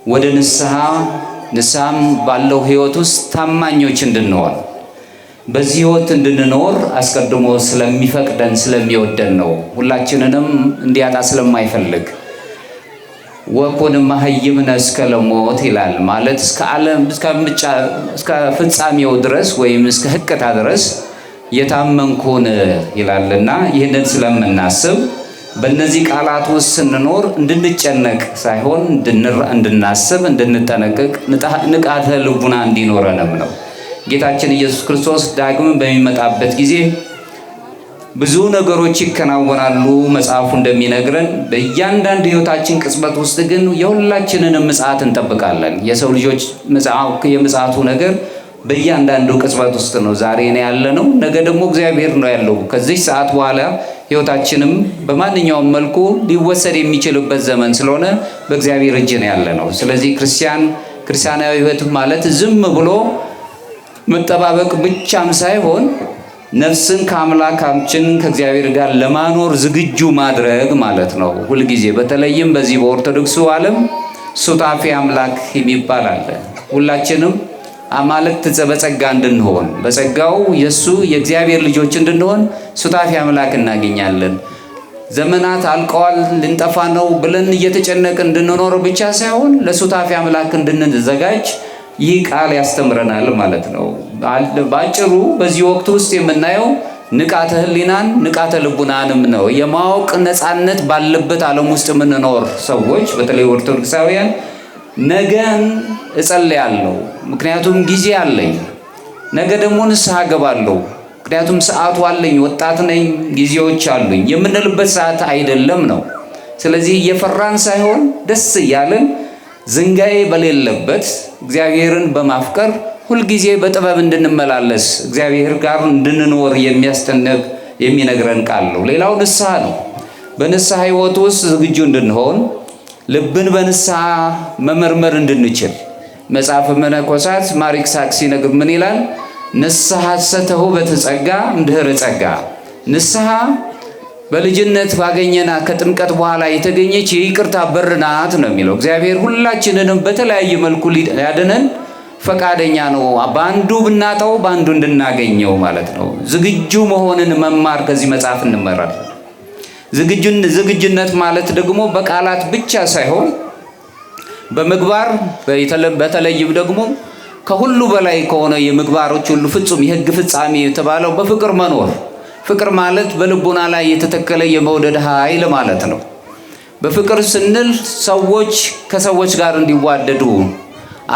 ወደ ንስሐም ባለው ሕይወት ውስጥ ታማኞች እንድንሆን በዚህ ሕይወት እንድንኖር አስቀድሞ ስለሚፈቅደን ስለሚወደን ነው። ሁላችንንም እንዲያጣ ስለማይፈልግ ወኮን መሀይምነ እስከ ለሞት ይላል። ማለት እስከ ዓለም እስከ ፍጻሜው ድረስ ወይም እስከ ህቅታ ድረስ የታመንኩን ይላልና ይህንን ስለምናስብ በእነዚህ ቃላት ውስጥ ስንኖር እንድንጨነቅ ሳይሆን እንድናስብ እንድንጠነቀቅ ንቃተ ልቡና እንዲኖረንም ነው። ጌታችን ኢየሱስ ክርስቶስ ዳግም በሚመጣበት ጊዜ ብዙ ነገሮች ይከናወናሉ። መጽሐፉ እንደሚነግረን በእያንዳንዱ ሕይወታችን ቅጽበት ውስጥ ግን የሁላችንንም ምጽአት እንጠብቃለን። የሰው ልጆች የምጽአቱ ነገር በእያንዳንዱ ቅጽበት ውስጥ ነው። ዛሬ ነው ያለነው፣ ነገ ደግሞ እግዚአብሔር ነው ያለው። ከዚህ ሰዓት በኋላ ሕይወታችንም በማንኛውም መልኩ ሊወሰድ የሚችልበት ዘመን ስለሆነ በእግዚአብሔር እጅ ነው ያለነው። ስለዚህ ክርስቲያናዊ ሕይወት ማለት ዝም ብሎ መጠባበቅ ብቻም ሳይሆን ነፍስን ከአምላካችን ከእግዚአብሔር ጋር ለማኖር ዝግጁ ማድረግ ማለት ነው። ሁልጊዜ በተለይም በዚህ በኦርቶዶክሱ ዓለም ሱታፌ አምላክ የሚባል አለ። ሁላችንም አማልክት በጸጋ እንድንሆን በጸጋው የእግዚአብሔር ልጆች እንድንሆን ሱታፌ አምላክ እናገኛለን። ዘመናት አልቀዋል ልንጠፋ ነው ብለን እየተጨነቅ እንድንኖር ብቻ ሳይሆን ለሱታፌ አምላክ እንድንዘጋጅ ይህ ቃል ያስተምረናል ማለት ነው። ባጭሩ በዚህ ወቅት ውስጥ የምናየው ንቃተ ሕሊናን ንቃተ ልቡናንም ነው። የማወቅ ነፃነት ባለበት ዓለም ውስጥ የምንኖር ሰዎች በተለይ ኦርቶዶክሳውያን ነገን እጸልያለሁ ምክንያቱም ጊዜ አለኝ፣ ነገ ደግሞ ንስሐ ገባለሁ ምክንያቱም ሰዓቱ አለኝ፣ ወጣት ነኝ፣ ጊዜዎች አሉኝ የምንልበት ሰዓት አይደለም ነው። ስለዚህ እየፈራን ሳይሆን ደስ እያለን ዝንጋኤ በሌለበት እግዚአብሔርን በማፍቀር ሁልጊዜ በጥበብ እንድንመላለስ እግዚአብሔር ጋር እንድንኖር የሚነግረን ቃል ነው። ሌላው ንስሐ ነው። በንስሐ ሕይወት ውስጥ ዝግጁ እንድንሆን ልብን በንስሐ መመርመር እንድንችል መጽሐፈ መነኮሳት ማር ይስሐቅ ሲነግር ምን ይላል? ንስሐ ሰተሁ በተጸጋ እምድኅረ ጸጋ። ንስሐ በልጅነት ባገኘና ከጥምቀት በኋላ የተገኘች የይቅርታ በር ናት ነው የሚለው። እግዚአብሔር ሁላችንንም በተለያየ መልኩ ሊያድነን ፈቃደኛ ነው። በአንዱ ብናጣው በአንዱ እንድናገኘው ማለት ነው። ዝግጁ መሆንን መማር ከዚህ መጽሐፍ እንመራለን። ዝግጁነት ማለት ደግሞ በቃላት ብቻ ሳይሆን በምግባር በተለይም ደግሞ ከሁሉ በላይ ከሆነ የምግባሮች ሁሉ ፍጹም የሕግ ፍጻሜ የተባለው በፍቅር መኖር። ፍቅር ማለት በልቦና ላይ የተተከለ የመውደድ ኃይል ማለት ነው። በፍቅር ስንል ሰዎች ከሰዎች ጋር እንዲዋደዱ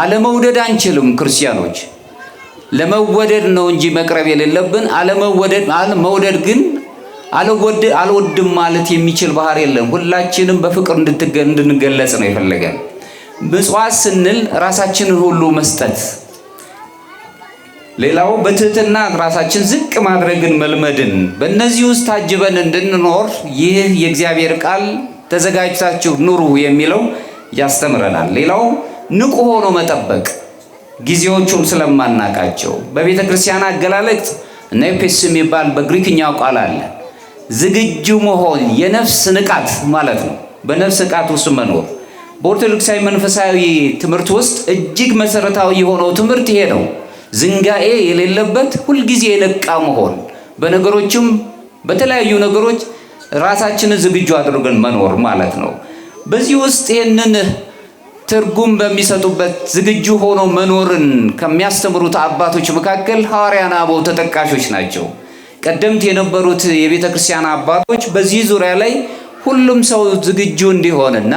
አለመውደድ አንችልም። ክርስቲያኖች ለመወደድ ነው እንጂ መቅረብ የሌለብን መውደድ ግን አልወድም ማለት የሚችል ባህር የለም። ሁላችንም በፍቅር እንድንገለጽ ነው የፈለገን። ምጽዋት ስንል ራሳችንን ሁሉ መስጠት፣ ሌላው በትህትና ራሳችን ዝቅ ማድረግን መልመድን፣ በእነዚህ ውስጥ ታጅበን እንድንኖር ይህ የእግዚአብሔር ቃል ተዘጋጅታችሁ ኑሩ የሚለው ያስተምረናል። ሌላው ንቁ ሆኖ መጠበቅ፣ ጊዜዎቹን ስለማናቃቸው በቤተ ክርስቲያን አገላለጥ ኔፔስ የሚባል በግሪክኛው ቃል አለ። ዝግጁ መሆን የነፍስ ንቃት ማለት ነው። በነፍስ ንቃት ውስጥ መኖር በኦርቶዶክሳዊ መንፈሳዊ ትምህርት ውስጥ እጅግ መሰረታዊ የሆነው ትምህርት ይሄ ነው። ዝንጋኤ የሌለበት ሁልጊዜ የነቃ መሆን፣ በነገሮችም በተለያዩ ነገሮች ራሳችንን ዝግጁ አድርገን መኖር ማለት ነው። በዚህ ውስጥ ይህንን ትርጉም በሚሰጡበት ዝግጁ ሆኖ መኖርን ከሚያስተምሩት አባቶች መካከል ሐዋርያነ አበው ተጠቃሾች ናቸው። ቀደምት የነበሩት የቤተ ክርስቲያን አባቶች በዚህ ዙሪያ ላይ ሁሉም ሰው ዝግጁ እንዲሆንና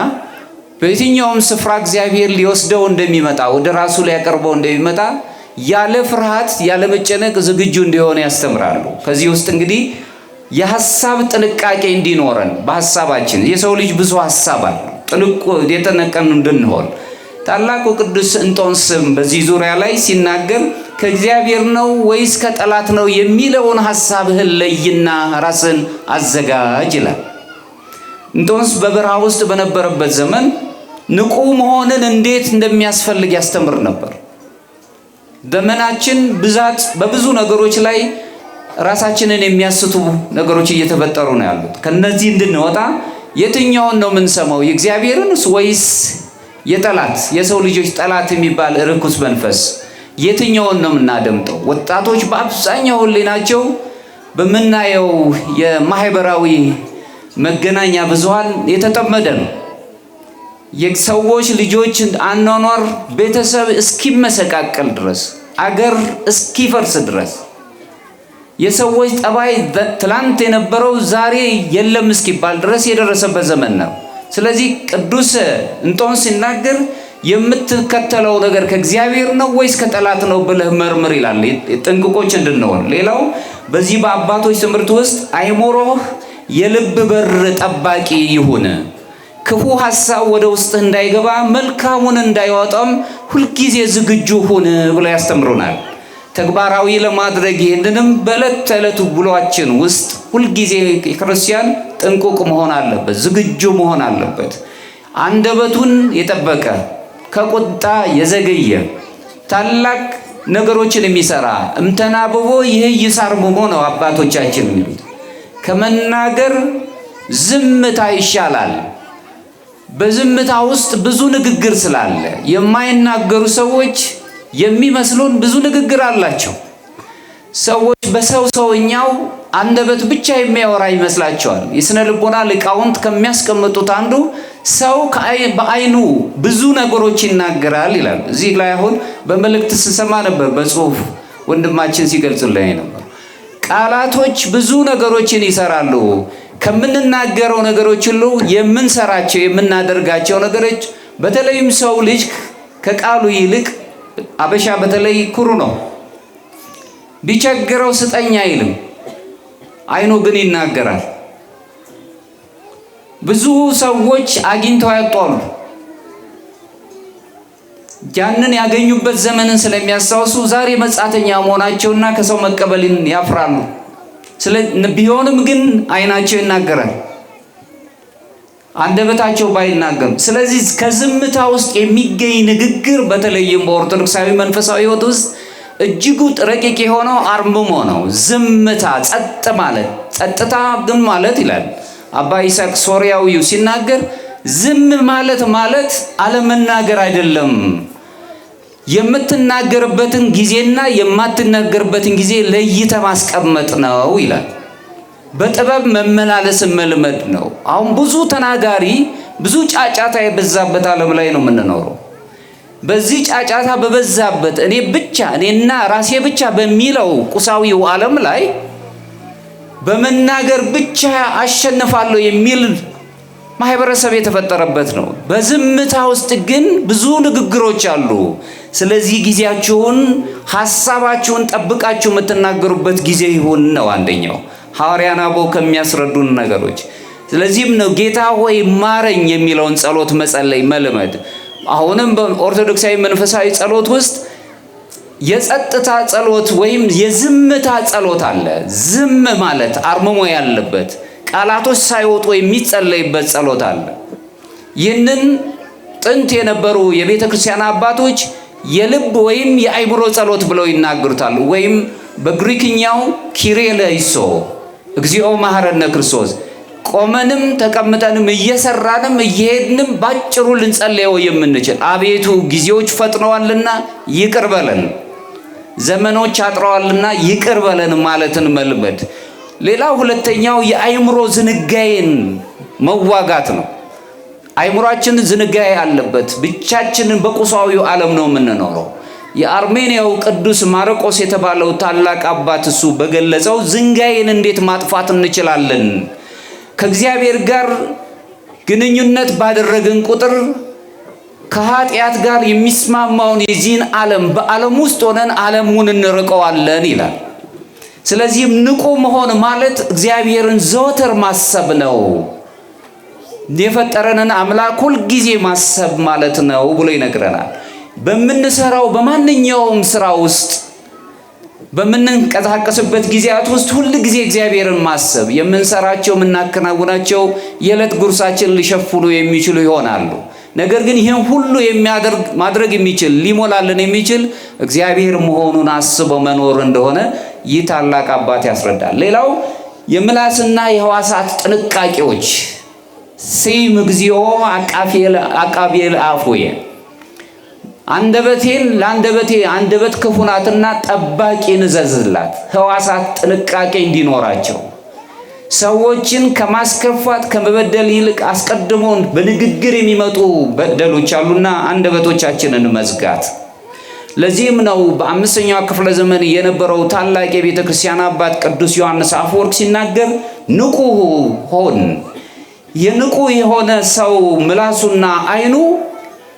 በየትኛውም ስፍራ እግዚአብሔር ሊወስደው እንደሚመጣ ወደ ራሱ ሊያቀርበው እንደሚመጣ ያለ ፍርሃት ያለ መጨነቅ ዝግጁ እንዲሆን ያስተምራሉ። ከዚህ ውስጥ እንግዲህ የሐሳብ ጥንቃቄ እንዲኖረን በሐሳባችን የሰው ልጅ ብዙ ሐሳብ አለ። ጥንቁ የተነቀን እንድንሆን ታላቁ ቅዱስ እንጦንስም በዚህ ዙሪያ ላይ ሲናገር ከእግዚአብሔር ነው ወይስ ከጠላት ነው የሚለውን ሐሳብህን ለይና ራስን አዘጋጅ ይላል። እንጦንስ በበረሃ ውስጥ በነበረበት ዘመን ንቁ መሆንን እንዴት እንደሚያስፈልግ ያስተምር ነበር። ዘመናችን ብዛት በብዙ ነገሮች ላይ ራሳችንን የሚያስቱ ነገሮች እየተፈጠሩ ነው ያሉት። ከነዚህ እንድንወጣ የትኛውን ነው የምንሰማው? የእግዚአብሔርን ወይስ የጠላት የሰው ልጆች ጠላት የሚባል ርኩስ መንፈስ የትኛውን ነው የምናደምጠው? ወጣቶች በአብዛኛው ህሊናቸው በምናየው የማህበራዊ መገናኛ ብዙሃን የተጠመደ ነው። የሰዎች ልጆች አኗኗር ቤተሰብ እስኪመሰቃቀል ድረስ፣ አገር እስኪፈርስ ድረስ፣ የሰዎች ጠባይ ትላንት የነበረው ዛሬ የለም እስኪባል ድረስ የደረሰበት ዘመን ነው። ስለዚህ ቅዱስ እንጦንስ ሲናገር የምትከተለው ነገር ከእግዚአብሔር ነው ወይስ ከጠላት ነው ብለህ መርምር ይላል፣ ጥንቅቆች እንድንሆን። ሌላው በዚህ በአባቶች ትምህርት ውስጥ አይምሮህ የልብ በር ጠባቂ ይሁን፣ ክፉ ሐሳብ ወደ ውስጥ እንዳይገባ መልካሙን እንዳይወጣም ሁልጊዜ ዝግጁ ሁን ብለው ያስተምሩናል። ተግባራዊ ለማድረግ ይህንንም በዕለት ተዕለት ውሏችን ውስጥ ሁልጊዜ ክርስቲያን ጥንቁቅ መሆን አለበት፣ ዝግጁ መሆን አለበት። አንደበቱን የጠበቀ ከቁጣ የዘገየ ታላቅ ነገሮችን የሚሰራ እምተናብቦ ይህ ይሳርሙሞ ነው አባቶቻችን የሚሉት። ከመናገር ዝምታ ይሻላል። በዝምታ ውስጥ ብዙ ንግግር ስላለ የማይናገሩ ሰዎች የሚመስሉን ብዙ ንግግር አላቸው። ሰዎች ሰውኛው አንደበት ብቻ የሚያወራ ይመስላቸዋል። የስነ ልቦና ሊቃውንት ከሚያስቀምጡት አንዱ ሰው በአይኑ ብዙ ነገሮች ይናገራል ይላል። እዚህ ላይ አሁን በመልእክት ስሰማ ነበር፣ በጽሁፍ ወንድማችን ሲገልጽልኝ ነበር። ቃላቶች ብዙ ነገሮችን ይሰራሉ። ከምንናገረው ነገሮች ሁሉ የምንሰራቸው የምናደርጋቸው ነገሮች፣ በተለይም ሰው ልጅ ከቃሉ ይልቅ አበሻ በተለይ ኩሩ ነው። ቢቸግረው ስጠኝ አይልም፣ አይኑ ግን ይናገራል። ብዙ ሰዎች አግኝተው ያጧሉ። ያንን ያገኙበት ዘመንን ስለሚያስታውሱ ዛሬ መጻተኛ መሆናቸውና ከሰው መቀበልን ያፍራሉ። ቢሆንም ግን አይናቸው ይናገራል፣ አንደበታቸው ባይናገርም። ስለዚህ ከዝምታ ውስጥ የሚገኝ ንግግር በተለይም በኦርቶዶክሳዊ መንፈሳዊ ሕይወት ውስጥ እጅጉ ረቂቅ የሆነው አርምሞ ነው። ዝምታ፣ ጸጥ ማለት። ጸጥታ ግን ማለት ይላል አባ ይስሐቅ ሶርያዊው ሲናገር፣ ዝም ማለት አለመናገር አይደለም፣ የምትናገርበትን ጊዜና የማትናገርበትን ጊዜ ለይተ ማስቀመጥ ነው ይላል። በጥበብ መመላለስን መልመድ ነው። አሁን ብዙ ተናጋሪ፣ ብዙ ጫጫታ የበዛበት ዓለም ላይ ነው የምንኖረው። በዚህ ጫጫታ በበዛበት እኔና ራሴ ብቻ በሚለው ቁሳዊው ዓለም ላይ በመናገር ብቻ አሸንፋለሁ የሚል ማህበረሰብ የተፈጠረበት ነው። በዝምታ ውስጥ ግን ብዙ ንግግሮች አሉ። ስለዚህ ጊዜያችሁን ሐሳባችሁን ጠብቃችሁ የምትናገሩበት ጊዜ ይሁን ነው አንደኛው ሐዋርያን አበው ከሚያስረዱን ነገሮች። ስለዚህም ነው ጌታ ሆይ ማረኝ የሚለውን ጸሎት መጸለይ መልመድ። አሁንም በኦርቶዶክሳዊ መንፈሳዊ ጸሎት ውስጥ የጸጥታ ጸሎት ወይም የዝምታ ጸሎት አለ። ዝም ማለት አርምሞ ያለበት ቃላቶች ሳይወጡ የሚጸለይበት ጸሎት አለ። ይህንን ጥንት የነበሩ የቤተ ክርስቲያን አባቶች የልብ ወይም የአይምሮ ጸሎት ብለው ይናገሩታል። ወይም በግሪክኛው ኪሪሌይሶ እግዚኦ መሐረነ ክርስቶስ፣ ቆመንም ተቀምጠንም እየሰራንም እየሄድንም ባጭሩ ልንጸልየው የምንችል አቤቱ ጊዜዎች ፈጥነዋልና ይቅር በለን፣ ዘመኖች አጥረዋልና ይቅር በለን ማለትን መልመድ። ሌላው ሁለተኛው የአይምሮ ዝንጋዬን መዋጋት ነው። አይምሮአችን ዝንጋዬ አለበት። ብቻችንን በቁሳዊው ዓለም ነው የምንኖረው። የአርሜኒያው ቅዱስ ማርቆስ የተባለው ታላቅ አባት እሱ በገለጸው ዝንጋዬን እንዴት ማጥፋት እንችላለን? ከእግዚአብሔር ጋር ግንኙነት ባደረግን ቁጥር ከኃጢአት ጋር የሚስማማውን የዚህን ዓለም በዓለም ውስጥ ሆነን ዓለሙን እንርቀዋለን ይላል። ስለዚህም ንቁ መሆን ማለት እግዚአብሔርን ዘወትር ማሰብ ነው። የፈጠረንን አምላክ ሁል ጊዜ ማሰብ ማለት ነው ብሎ ይነግረናል። በምንሰራው በማንኛውም ስራ ውስጥ በምንንቀሳቀስበት ጊዜያት ውስጥ ሁል ጊዜ እግዚአብሔርን ማሰብ፣ የምንሰራቸው የምናከናውናቸው የዕለት ጉርሳችን ሊሸፍኑ የሚችሉ ይሆናሉ። ነገር ግን ይህን ሁሉ ማድረግ የሚችል ሊሞላልን የሚችል እግዚአብሔር መሆኑን አስበው መኖር እንደሆነ ይህ ታላቅ አባት ያስረዳል። ሌላው የምላስና የሕዋሳት ጥንቃቄዎች ሲም እግዚኦ አቃቤል አፉየ፣ አንደበቴን ለአንደበቴ አንደበት ክፉ ናትና ጠባቂ ንዘዝላት። ሕዋሳት ጥንቃቄ እንዲኖራቸው ሰዎችን ከማስከፋት ከመበደል ይልቅ አስቀድሞ በንግግር የሚመጡ በደሎች አሉና አንደበቶቻችንን መዝጋት። ለዚህም ነው በአምስተኛው ክፍለ ዘመን የነበረው ታላቅ የቤተ ክርስቲያን አባት ቅዱስ ዮሐንስ አፈወርቅ ሲናገር ንቁ ሆን። የንቁ የሆነ ሰው ምላሱና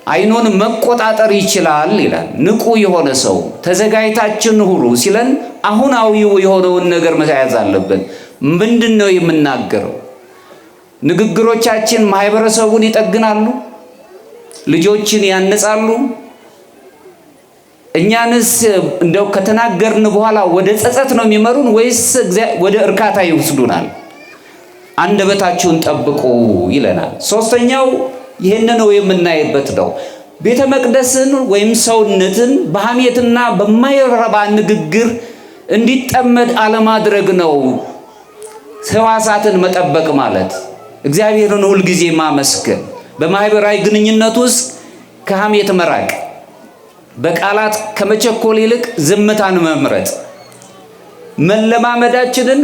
አይኑን መቆጣጠር ይችላል ይላል። ንቁ የሆነ ሰው ተዘጋጅታችን ሁሉ ሲለን አሁናዊው የሆነውን ነገር መያዝ አለብን። ምንድን ነው የምናገረው? ንግግሮቻችን ማህበረሰቡን ይጠግናሉ? ልጆችን ያነጻሉ? እኛንስ እንደው ከተናገርን በኋላ ወደ ጸጸት ነው የሚመሩን ወይስ ወደ እርካታ ይወስዱናል? አንደበታችሁን ጠብቁ ይለናል። ሶስተኛው ይህን ነው የምናይበት ነው። ቤተ መቅደስን ወይም ሰውነትን በሐሜትና በማይረባ ንግግር እንዲጠመድ አለማድረግ ነው። ሕዋሳትን መጠበቅ ማለት እግዚአብሔርን ሁል ጊዜ ማመስገን፣ በማህበራዊ ግንኙነት ውስጥ ከሐሜት መራቅ፣ በቃላት ከመቸኮል ይልቅ ዝምታን መምረጥ። መለማመዳችንን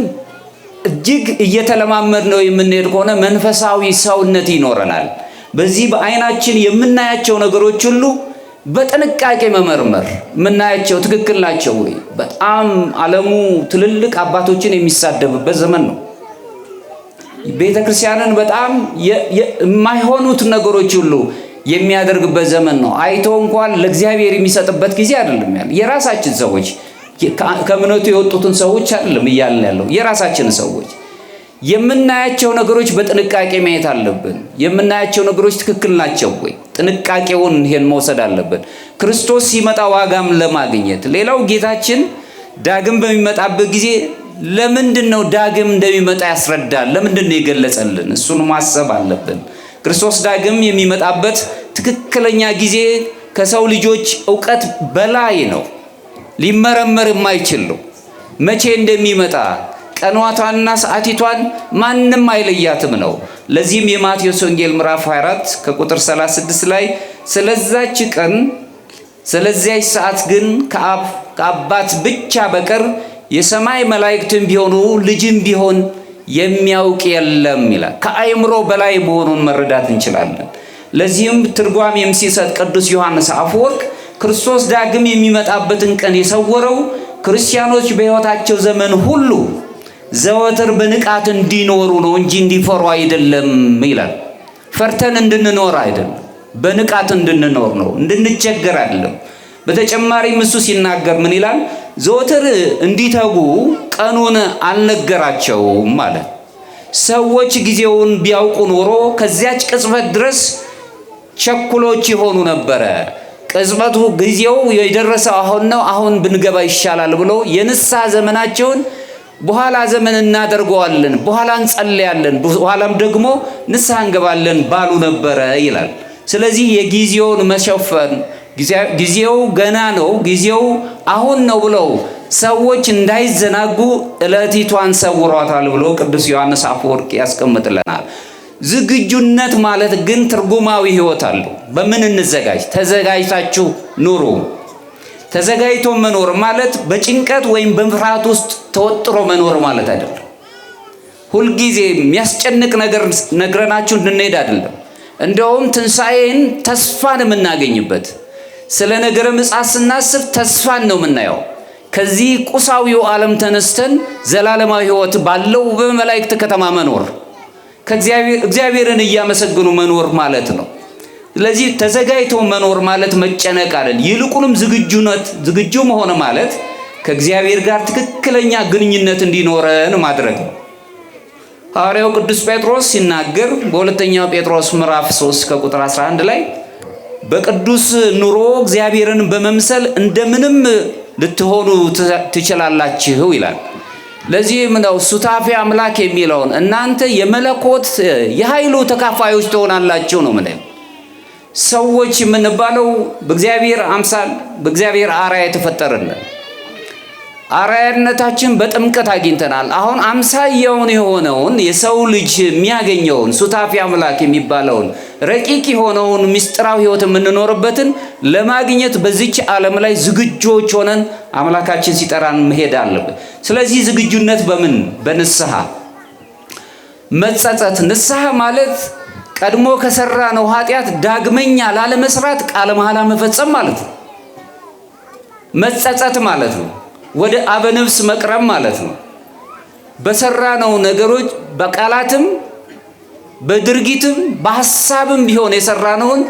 እጅግ እየተለማመድ ነው የምንሄድ ከሆነ መንፈሳዊ ሰውነት ይኖረናል። በዚህ በአይናችን የምናያቸው ነገሮች ሁሉ በጥንቃቄ መመርመር፣ የምናያቸው ትክክል ናቸው ወይ? በጣም ዓለሙ ትልልቅ አባቶችን የሚሳደብበት ዘመን ነው። ቤተ ክርስቲያንን በጣም የማይሆኑት ነገሮች ሁሉ የሚያደርግበት ዘመን ነው። አይቶ እንኳን ለእግዚአብሔር የሚሰጥበት ጊዜ አይደለም ያለ። የራሳችን ሰዎች ከእምነቱ የወጡትን ሰዎች አይደለም እያልን ያለው፣ የራሳችን ሰዎች የምናያቸው ነገሮች በጥንቃቄ ማየት አለብን። የምናያቸው ነገሮች ትክክል ናቸው ወይ? ጥንቃቄውን ይሄን መውሰድ አለብን፣ ክርስቶስ ሲመጣ ዋጋም ለማግኘት። ሌላው ጌታችን ዳግም በሚመጣበት ጊዜ ለምንድን ነው ዳግም እንደሚመጣ ያስረዳል። ለምንድን ነው የገለጸልን? እሱን ማሰብ አለብን። ክርስቶስ ዳግም የሚመጣበት ትክክለኛ ጊዜ ከሰው ልጆች ዕውቀት በላይ ነው፣ ሊመረመር የማይችል ነው። መቼ እንደሚመጣ ቀኗቷንና ሰዓቲቷን ማንም አይለያትም ነው። ለዚህም የማቴዎስ ወንጌል ምዕራፍ 24 ከቁጥር 36 ላይ ስለዛች ቀን ስለዚያች ሰዓት ግን ከአባት ብቻ በቀር የሰማይ መላእክትም ቢሆኑ ልጅም ቢሆን የሚያውቅ የለም ይላል። ከአእምሮ በላይ መሆኑን መረዳት እንችላለን። ለዚህም ትርጓሜም ሲሰጥ ቅዱስ ዮሐንስ አፈወርቅ ክርስቶስ ዳግም የሚመጣበትን ቀን የሰወረው ክርስቲያኖች በሕይወታቸው ዘመን ሁሉ ዘወትር በንቃት እንዲኖሩ ነው እንጂ እንዲፈሩ አይደለም ይላል። ፈርተን እንድንኖር አይደለም፣ በንቃት እንድንኖር ነው። እንድንቸገር አይደለም። በተጨማሪም እሱ ሲናገር ምን ይላል? ዘወትር እንዲተጉ ቀኑን አልነገራቸውም ማለት። ሰዎች ጊዜውን ቢያውቁ ኖሮ ከዚያች ቅጽበት ድረስ ቸኩሎች ይሆኑ ነበረ። ቅጽበቱ ጊዜው የደረሰው አሁን ነው፣ አሁን ብንገባ ይሻላል ብሎ የንስሐ ዘመናቸውን በኋላ ዘመን እናደርገዋለን፣ በኋላ እንጸልያለን፣ በኋላም ደግሞ ንስሐ እንገባለን ባሉ ነበረ ይላል። ስለዚህ የጊዜውን መሸፈን ጊዜው ገና ነው፣ ጊዜው አሁን ነው ብለው ሰዎች እንዳይዘናጉ ዕለቲቷን ሰውሯታል ብሎ ቅዱስ ዮሐንስ አፈወርቅ ያስቀምጥልናል። ዝግጁነት ማለት ግን ትርጉማዊ ሕይወት አለው። በምን እንዘጋጅ? ተዘጋጅታችሁ ኑሩ። ተዘጋጅቶ መኖር ማለት በጭንቀት ወይም በፍርሃት ውስጥ ተወጥሮ መኖር ማለት አይደለም። ሁልጊዜ የሚያስጨንቅ ነገር ነግረናችሁ እንድንሄድ አይደለም። እንደውም ትንሣኤን ተስፋን የምናገኝበት፣ ስለ ነገረ ምጽአት ስናስብ ተስፋን ነው የምናየው። ከዚህ ቁሳዊው ዓለም ተነስተን ዘላለማዊ ሕይወት ባለው በመላእክት ከተማ መኖር፣ እግዚአብሔርን እያመሰግኑ መኖር ማለት ነው። ስለዚህ ተዘጋጅቶ መኖር ማለት መጨነቅ አይደል። ይልቁንም ዝግጁ መሆን ማለት ከእግዚአብሔር ጋር ትክክለኛ ግንኙነት እንዲኖረን ማድረግ ነው። ሐዋርያው ቅዱስ ጴጥሮስ ሲናገር በሁለተኛው ጴጥሮስ ምዕራፍ 3 ከቁጥር 11 ላይ በቅዱስ ኑሮ እግዚአብሔርን በመምሰል እንደምንም ልትሆኑ ትችላላችሁ ይላል። ለዚህም ነው ሱታፌ አምላክ የሚለውን እናንተ የመለኮት የኃይሉ ተካፋዮች ትሆናላችሁ ነው ማለት። ሰዎች የምንባለው በእግዚአብሔር አምሳል በእግዚአብሔር አርአያ የተፈጠርን፣ አርአያነታችን በጥምቀት አግኝተናል። አሁን አምሳያውን የሆነውን የሰው ልጅ የሚያገኘውን ሱታፌ አምላክ የሚባለውን ረቂቅ የሆነውን ምስጢራዊ ሕይወት የምንኖርበትን ለማግኘት በዚች ዓለም ላይ ዝግጆች ሆነን አምላካችን ሲጠራን መሄድ አለብን። ስለዚህ ዝግጁነት በምን? በንስሐ መጸጸት። ንስሐ ማለት ቀድሞ ከሰራነው ኃጢአት ዳግመኛ ላለመስራት ቃለ መሐላ መፈጸም ማለት ነው። መጸጸት ማለት ነው። ወደ አበነፍስ መቅረብ ማለት ነው። በሰራነው ነገሮች በቃላትም በድርጊትም በሐሳብም ቢሆን የሰራነውን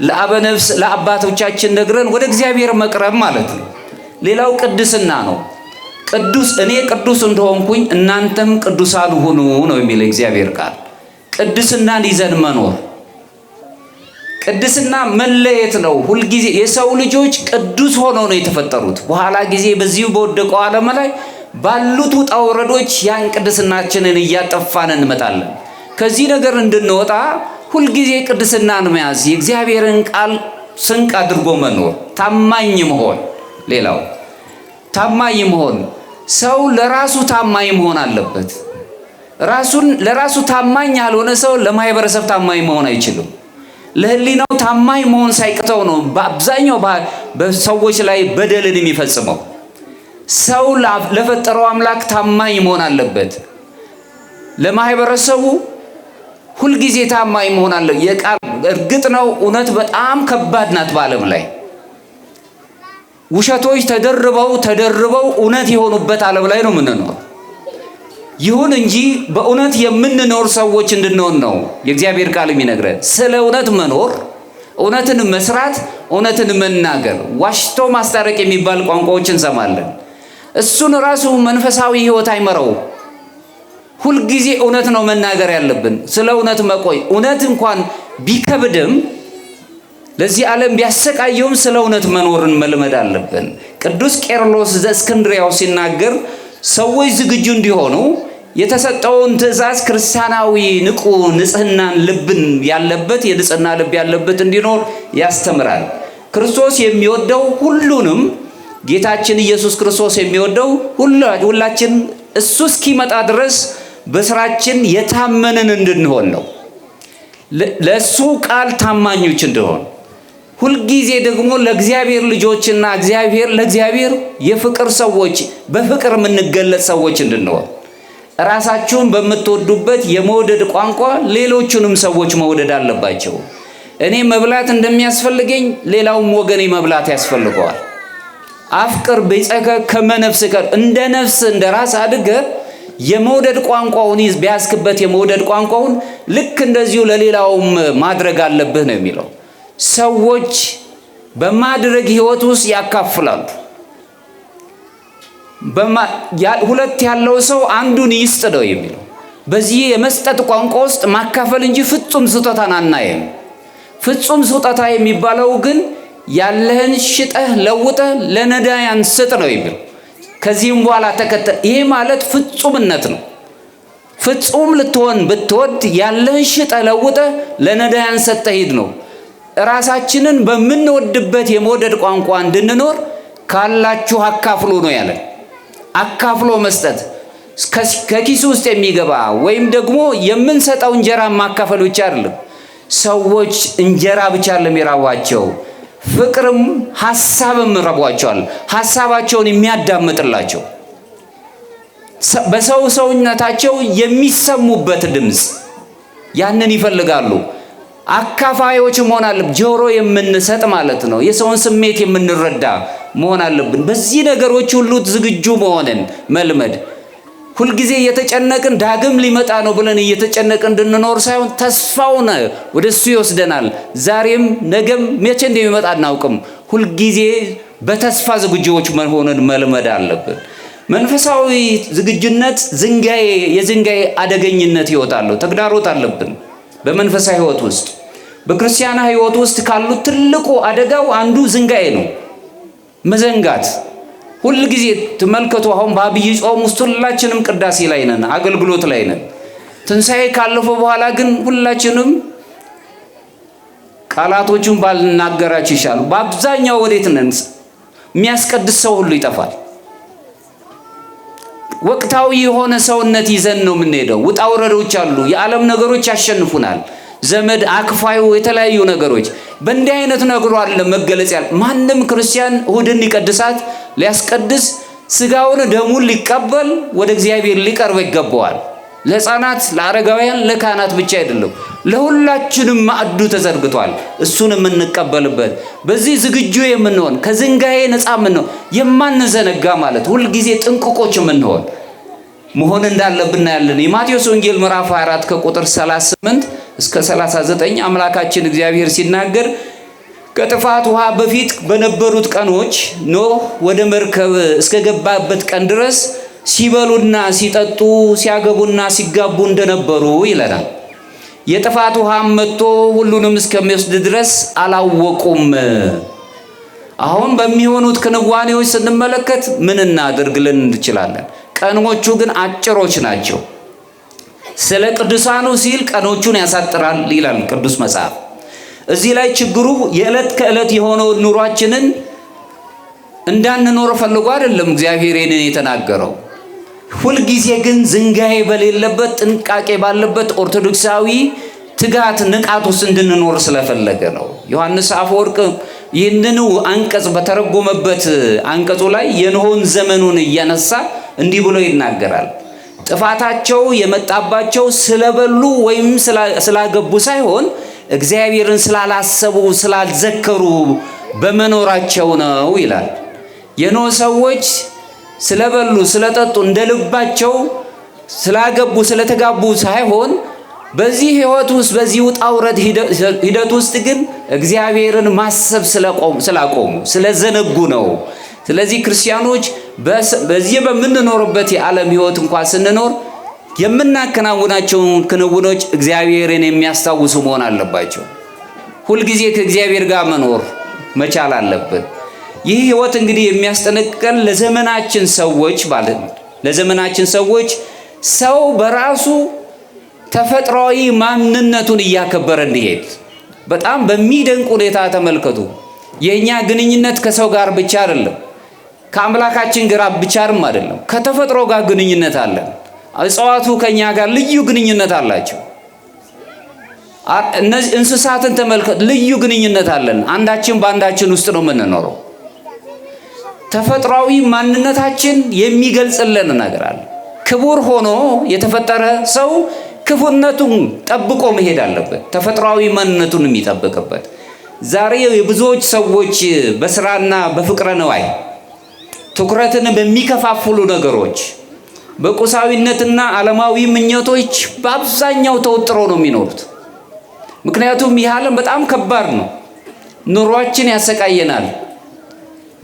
ለአበነፍስ ለአባቶቻችን ነግረን ወደ እግዚአብሔር መቅረብ ማለት ነው። ሌላው ቅድስና ነው። እኔ ቅዱስ እንደሆንኩኝ እናንተም ቅዱሳን ሁኑ ነው የሚለው እግዚአብሔር ቃል። ቅድስናን ይዘን መኖር፣ ቅድስና መለየት ነው። ሁልጊዜ የሰው ልጆች ቅዱስ ሆነው ነው የተፈጠሩት። በኋላ ጊዜ በዚሁ በወደቀው ዓለም ላይ ባሉት ውጣ ውረዶች ያን ቅድስናችንን እያጠፋን እንመጣለን። ከዚህ ነገር እንድንወጣ ሁልጊዜ ቅድስናን መያዝ፣ የእግዚአብሔርን ቃል ስንቅ አድርጎ መኖር፣ ታማኝ መሆን። ሌላው ታማኝ መሆን፣ ሰው ለራሱ ታማኝ መሆን አለበት። ለራሱ ታማኝ ያልሆነ ሰው ለማህበረሰብ ታማኝ መሆን አይችልም። ለህሊናው ታማኝ መሆን ሳይቀተው ነው በአብዛኛው በሰዎች ላይ በደልን የሚፈጽመው። ሰው ለፈጠረው አምላክ ታማኝ መሆን አለበት። ለማህበረሰቡ ሁልጊዜ ታማኝ መሆን አለ። የቃል እርግጥ ነው እውነት በጣም ከባድ ናት በዓለም ላይ። ውሸቶች ተደርበው እውነት የሆኑበት ዓለም ላይ ነው የምንኖር። ይሁን እንጂ በእውነት የምንኖር ሰዎች እንድንሆን ነው የእግዚአብሔር ቃል የሚነግረን። ስለ እውነት መኖር፣ እውነትን መስራት፣ እውነትን መናገር፣ ዋሽቶ ማስታረቅ የሚባል ቋንቋዎችን እንሰማለን። እሱን ራሱ መንፈሳዊ ሕይወት አይመራው። ሁልጊዜ እውነት ነው መናገር ያለብን። ስለ እውነት መቆይ፣ እውነት እንኳን ቢከብድም ለዚህ ዓለም ቢያሰቃየውም ስለ እውነት መኖርን መልመድ አለብን። ቅዱስ ቄርሎስ ዘእስክንድርያው ሲናገር ሰዎች ዝግጁ እንዲሆኑ የተሰጠውን ትእዛዝ ክርስቲያናዊ ንቁ ንጽህናን ልብን ያለበት የንጽህና ልብ ያለበት እንዲኖር ያስተምራል። ክርስቶስ የሚወደው ሁሉንም ጌታችን ኢየሱስ ክርስቶስ የሚወደው ሁላችን እሱ እስኪመጣ ድረስ በስራችን የታመንን እንድንሆን ነው። ለእሱ ቃል ታማኞች እንድንሆን ሁልጊዜ ደግሞ ለእግዚአብሔር ልጆችና ለእግዚአብሔር የፍቅር ሰዎች በፍቅር የምንገለጽ ሰዎች እንድንሆን ራሳችሁን በምትወዱበት የመውደድ ቋንቋ ሌሎቹንም ሰዎች መውደድ አለባቸው። እኔ መብላት እንደሚያስፈልገኝ ሌላውም ወገኔ መብላት ያስፈልገዋል። አፍቅር ቢጸከ ከመ ነፍስከ እንደ ነፍስ እንደ ራስ አድርገህ የመውደድ ቋንቋውን ቢያስክበት የመውደድ ቋንቋውን ልክ እንደዚሁ ለሌላውም ማድረግ አለብህ ነው የሚለው። ሰዎች በማድረግ ህይወት ውስጥ ያካፍላሉ። ሁለት ያለው ሰው አንዱን ይስጥ ነው የሚለው። በዚህ የመስጠት ቋንቋ ውስጥ ማካፈል እንጂ ፍጹም ስጦታን አናየም። ፍጹም ስጦታ የሚባለው ግን ያለህን ሽጠህ ለውጠህ ለነዳያን ስጥ ነው የሚለው። ከዚህም በኋላ ተከተል። ይሄ ማለት ፍጹምነት ነው። ፍጹም ልትሆን ብትወድ ያለህን ሽጠህ ለውጠህ ለነዳያን ሰጥተህ ሂድ ነው። ራሳችንን በምንወድበት የመውደድ ቋንቋ እንድንኖር ካላችሁ አካፍሉ ነው ያለን። አካፍሎ መስጠት ከኪሱ ውስጥ የሚገባ ወይም ደግሞ የምንሰጠው እንጀራ ማካፈል ብቻ አይደለም። ሰዎች እንጀራ ብቻ ለሚራዋቸው ፍቅርም ሐሳብም ረቧቸዋል። ሐሳባቸውን የሚያዳምጥላቸው በሰው ሰውነታቸው የሚሰሙበት ድምጽ ያንን ይፈልጋሉ። አካፋዮች መሆን አለብን። ጆሮ የምንሰጥ ማለት ነው። የሰውን ስሜት የምንረዳ መሆን አለብን። በዚህ ነገሮች ሁሉ ዝግጁ መሆንን መልመድ። ሁልጊዜ እየተጨነቅን ዳግም ሊመጣ ነው ብለን እየተጨነቅን እንድንኖር ሳይሆን ተስፋውን ወደሱ ይወስደናል። ዛሬም ነገም መቼ እንደሚመጣ አናውቅም። ሁልጊዜ በተስፋ ዝግጁዎች መሆንን መልመድ አለብን። መንፈሳዊ ዝግጁነት የዝንጋዬ አደገኝነት ይወጣለው ተግዳሮት አለብን። በመንፈሳዊ ህይወት ውስጥ በክርስቲያና ህይወት ውስጥ ካሉት ትልቁ አደጋው አንዱ ዝንጋዬ ነው። መዘንጋት። ሁል ጊዜ ተመልከቱ። አሁን በአብይ ጾም ውስጥ ሁላችንም ቅዳሴ ላይ ነን፣ አገልግሎት ላይ ነን። ትንሣኤ ካለፈ በኋላ ግን ሁላችንም ቃላቶቹን ባልናገራችሁ ይሻላል። በአብዛኛው ወዴት ነን? የሚያስቀድስ ሰው ሁሉ ይጠፋል። ወቅታዊ የሆነ ሰውነት ይዘን ነው የምንሄደው። ውጣ ውረዶች አሉ። የዓለም ነገሮች ያሸንፉናል። ዘመድ አክፋዩ የተለያዩ ነገሮች በእንዲህ አይነት ነገሩ አለ መገለጽ ያለ ማንም ክርስቲያን እሁድን ሊቀድሳት ሊያስቀድስ ስጋውን ደሙን ሊቀበል ወደ እግዚአብሔር ሊቀርብ ይገባዋል። ለሕፃናት ለአረጋውያን ለካህናት ብቻ አይደለም፣ ለሁላችንም ማዕዱ ተዘርግቷል። እሱን የምንቀበልበት በዚህ ዝግጁ የምንሆን ከዝንጋዬ ነፃ የምንሆን የማንዘነጋ ማለት ሁልጊዜ ጥንቅቆች የምንሆን መሆን እንዳለብን ያለን የማቴዎስ ወንጌል ምዕራፍ 24 ከቁጥር 38 እስከ 39 አምላካችን እግዚአብሔር ሲናገር ከጥፋት ውሃ በፊት በነበሩት ቀኖች ኖህ ወደ መርከብ እስከገባበት ቀን ድረስ ሲበሉና ሲጠጡ ሲያገቡና ሲጋቡ እንደነበሩ ይለናል። የጥፋት ውሃም መጥቶ ሁሉንም እስከሚወስድ ድረስ አላወቁም። አሁን በሚሆኑት ክንዋኔዎች ስንመለከት ምን እናድርግ ልንል እንችላለን። ቀኖቹ ግን አጭሮች ናቸው። ስለ ቅዱሳኑ ሲል ቀኖቹን ያሳጥራል ይላል ቅዱስ መጽሐፍ። እዚህ ላይ ችግሩ የዕለት ከዕለት የሆነው ኑሯችንን እንዳንኖር ፈልጎ አይደለም እግዚአብሔር ይህንን የተናገረው። ሁልጊዜ ግን ዝንጋዬ በሌለበት ጥንቃቄ ባለበት ኦርቶዶክሳዊ ትጋት ንቃት ውስጥ እንድንኖር ስለፈለገ ነው። ዮሐንስ አፈወርቅ ይህንን አንቀጽ በተረጎመበት አንቀጹ ላይ የኖኅን ዘመኑን እያነሳ እንዲህ ብሎ ይናገራል። ጥፋታቸው የመጣባቸው ስለበሉ ወይም ስላገቡ ሳይሆን እግዚአብሔርን ስላላሰቡ ስላልዘከሩ በመኖራቸው ነው ይላል። የኖኅ ሰዎች ስለበሉ ስለጠጡ እንደልባቸው ስላገቡ ስለተጋቡ ሳይሆን በዚህ ህይወት ውስጥ በዚህ ውጣ ውረድ ሂደት ውስጥ ግን እግዚአብሔርን ማሰብ ስላቆሙ ስለዘነጉ ነው። ስለዚህ ክርስቲያኖች በዚህ በምንኖርበት የዓለም ህይወት እንኳን ስንኖር የምናከናውናቸውን ክንውኖች እግዚአብሔርን የሚያስታውሱ መሆን አለባቸው። ሁልጊዜ ከእግዚአብሔር ጋር መኖር መቻል አለብን። ይህ ህይወት እንግዲህ የሚያስጠነቅቀን ለዘመናችን ሰዎች ማለት ነው። ለዘመናችን ሰዎች ሰው በራሱ ተፈጥሯዊ ማንነቱን እያከበረ እንዲሄድ በጣም በሚደንቅ ሁኔታ ተመልከቱ። የኛ ግንኙነት ከሰው ጋር ብቻ አይደለም፣ ከአምላካችን ጋር ብቻም አይደለም፣ ከተፈጥሮ ጋር ግንኙነት አለን። እጽዋቱ ከኛ ጋር ልዩ ግንኙነት አላቸው። እነዚህ እንስሳትን ተመልከቱ፣ ልዩ ግንኙነት አለን። አንዳችን በአንዳችን ውስጥ ነው የምንኖረው። ተፈጥሯዊ ማንነታችን የሚገልጽልን ነገር አለ። ክቡር ሆኖ የተፈጠረ ሰው ክቡርነቱን ጠብቆ መሄድ አለበት፣ ተፈጥሯዊ ማንነቱን የሚጠብቅበት። ዛሬ የብዙዎች ሰዎች በስራና በፍቅረ ነዋይ ትኩረትን በሚከፋፍሉ ነገሮች በቁሳዊነትና ዓለማዊ ምኞቶች በአብዛኛው ተወጥሮ ነው የሚኖሩት። ምክንያቱም ይህ ዓለም በጣም ከባድ ነው። ኑሯችን ያሰቃየናል።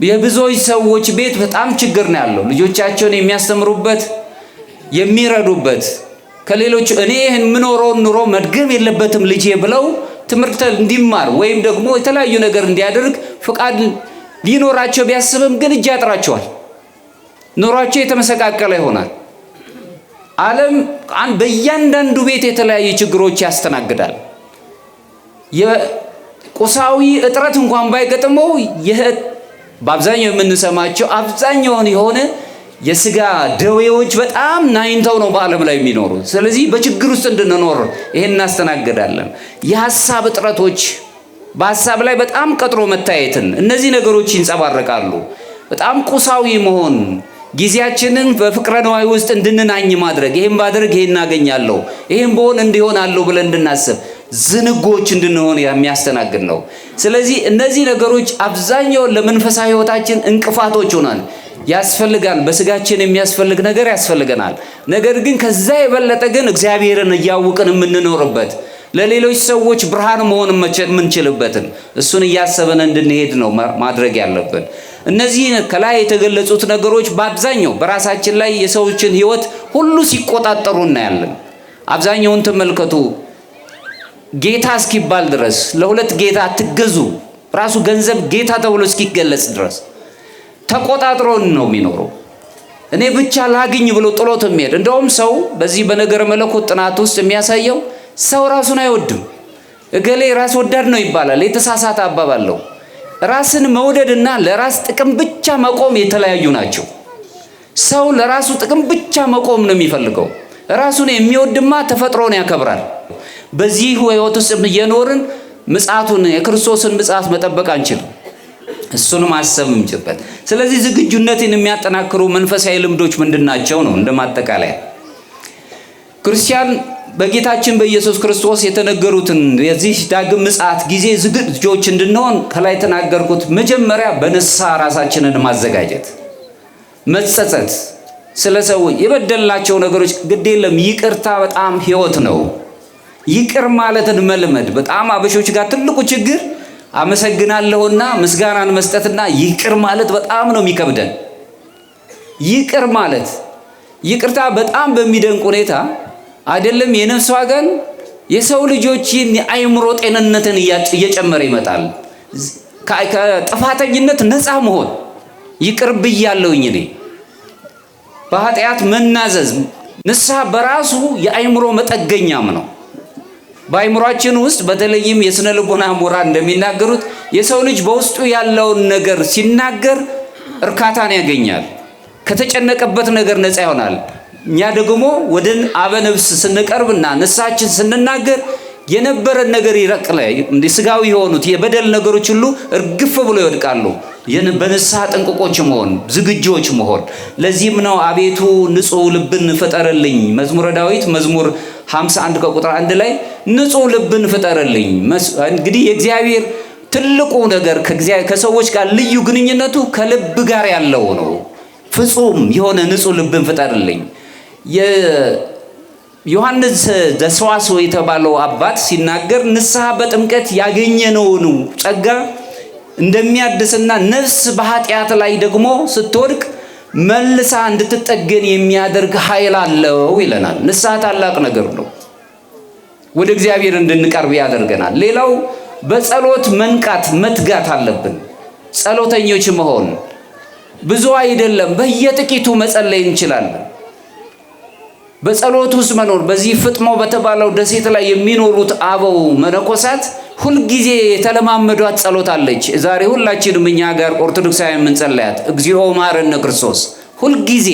የብዙዎች ሰዎች ቤት በጣም ችግር ነው ያለው። ልጆቻቸውን የሚያስተምሩበት የሚረዱበት ከሌሎች እኔ ይህን የምኖረውን ኑሮ መድገም የለበትም ልጄ ብለው ትምህርት እንዲማር ወይም ደግሞ የተለያዩ ነገር እንዲያደርግ ፍቃድ ሊኖራቸው ቢያስብም ግን እጅ ያጥራቸዋል። ኑሯቸው የተመሰቃቀለ ይሆናል። ዓለም በእያንዳንዱ ቤት የተለያዩ ችግሮች ያስተናግዳል። የቁሳዊ እጥረት እንኳን ባይገጥመው በአብዛኛው የምንሰማቸው አብዛኛውን የሆነ የስጋ ደዌዎች በጣም ናይንተው ነው በዓለም ላይ የሚኖሩ። ስለዚህ በችግር ውስጥ እንድንኖር ይሄን እናስተናግዳለን። የሐሳብ እጥረቶች በሐሳብ ላይ በጣም ቀጥሮ መታየትን እነዚህ ነገሮች ይንጸባረቃሉ። በጣም ቁሳዊ መሆን ጊዜያችንን በፍቅረ ነዋይ ውስጥ እንድንናኝ ማድረግ ይሄን ባደርግ ይሄን እናገኛለሁ ይሄን በሆን እንዲሆናለሁ ብለን እንድናስብ ዝንጎች እንድንሆን የሚያስተናግድ ነው። ስለዚህ እነዚህ ነገሮች አብዛኛው ለመንፈሳዊ ሕይወታችን እንቅፋቶች ሆናል። ያስፈልጋል፣ በስጋችን የሚያስፈልግ ነገር ያስፈልገናል። ነገር ግን ከዛ የበለጠ ግን እግዚአብሔርን እያወቅን የምንኖርበት ለሌሎች ሰዎች ብርሃን መሆን የምንችልበትን እሱን እያሰበን እንድንሄድ ነው ማድረግ ያለብን። እነዚህ ከላይ የተገለጹት ነገሮች በአብዛኛው በራሳችን ላይ የሰዎችን ሕይወት ሁሉ ሲቆጣጠሩ እናያለን። አብዛኛውን ተመልከቱ። ጌታ እስኪባል ድረስ ለሁለት ጌታ አትገዙ፣ ራሱ ገንዘብ ጌታ ተብሎ እስኪገለጽ ድረስ ተቆጣጥሮን ነው የሚኖረው። እኔ ብቻ ላግኝ ብሎ ጥሎት የሚሄድ እንደውም ሰው በዚህ በነገረ መለኮት ጥናት ውስጥ የሚያሳየው ሰው ራሱን አይወድም። እገሌ ራስ ወዳድ ነው ይባላል። የተሳሳተ አባባል ነው። ራስን መውደድና ለራስ ጥቅም ብቻ መቆም የተለያዩ ናቸው። ሰው ለራሱ ጥቅም ብቻ መቆም ነው የሚፈልገው። ራሱን የሚወድማ ተፈጥሮን ያከብራል። በዚህ ሕይወት ውስጥ እየኖርን ምጽአቱን የክርስቶስን ምጽአት መጠበቅ አንችልም። እሱን ማሰብ እንችልበት። ስለዚህ ዝግጁነትን የሚያጠናክሩ መንፈሳዊ ልምዶች ምንድናቸው ነው? እንደማጠቃለያ ክርስቲያን በጌታችን በኢየሱስ ክርስቶስ የተነገሩትን የዚህ ዳግም ምጽአት ጊዜ ዝግጆች እንድንሆን ከላይ ተናገርኩት። መጀመሪያ በንስሐ ራሳችንን ማዘጋጀት፣ መጸጸት፣ ስለ ሰው የበደልናቸው ነገሮች ግድ የለም ይቅርታ በጣም ሕይወት ነው። ይቅር ማለትን መልመድ። በጣም አበሾች ጋር ትልቁ ችግር አመሰግናለሁና ምስጋናን መስጠትና ይቅር ማለት በጣም ነው የሚከብደን። ይቅር ማለት ይቅርታ በጣም በሚደንቅ ሁኔታ አይደለም የነፍስ ዋጋን የሰው ልጆችን የአእምሮ ጤንነትን እየጨመረ ይመጣል። ከጥፋተኝነት ነፃ መሆን ይቅር ብያለሁኝ እኔ በኃጢአት መናዘዝ ንስሐ በራሱ የአእምሮ መጠገኛም ነው። በአእምሯችን ውስጥ በተለይም የስነ ልቦና ምሁራን እንደሚናገሩት የሰው ልጅ በውስጡ ያለውን ነገር ሲናገር እርካታን ያገኛል፣ ከተጨነቀበት ነገር ነፃ ይሆናል። እኛ ደግሞ ወደ አበነብስ ስንቀርብና ንስሐችን ስንናገር የነበረን ነገር ይረቅለ እንደ ስጋዊ የሆኑት የበደል ነገሮች ሁሉ እርግፍ ብሎ ይወድቃሉ። በንስሐ ጥንቅቆች መሆን፣ ዝግጆች መሆን። ለዚህም ነው አቤቱ ንጹሕ ልብን ፍጠርልኝ መዝሙረ ዳዊት መዝሙር 51 ከቁጥር 1 ላይ ንጹሕ ልብን ፍጠርልኝ። እንግዲህ የእግዚአብሔር ትልቁ ነገር ከሰዎች ጋር ልዩ ግንኙነቱ ከልብ ጋር ያለው ነው። ፍጹም የሆነ ንጹሕ ልብን ፍጠርልኝ። ዮሐንስ ዘሰዋስው የተባለው አባት ሲናገር ንስሐ በጥምቀት ያገኘነውን ጸጋ እንደሚያድስና ነፍስ በኃጢአት ላይ ደግሞ ስትወድቅ መልሳ እንድትጠገን የሚያደርግ ኃይል አለው ይለናል። ንስሐ ታላቅ ነገር ነው። ወደ እግዚአብሔር እንድንቀርብ ያደርገናል። ሌላው በጸሎት መንቃት መትጋት አለብን። ጸሎተኞች መሆን ብዙ አይደለም፣ በየጥቂቱ መጸለይ እንችላለን። በጸሎት ውስጥ መኖር። በዚህ ፍጥሞ በተባለው ደሴት ላይ የሚኖሩት አበው መነኮሳት ሁልጊዜ የተለማመዷት ጸሎት አለች። ዛሬ ሁላችንም እኛ ጋር ኦርቶዶክሳውያን የምንጸለያት እግዚኦ መሐረነ ክርስቶስ። ሁልጊዜ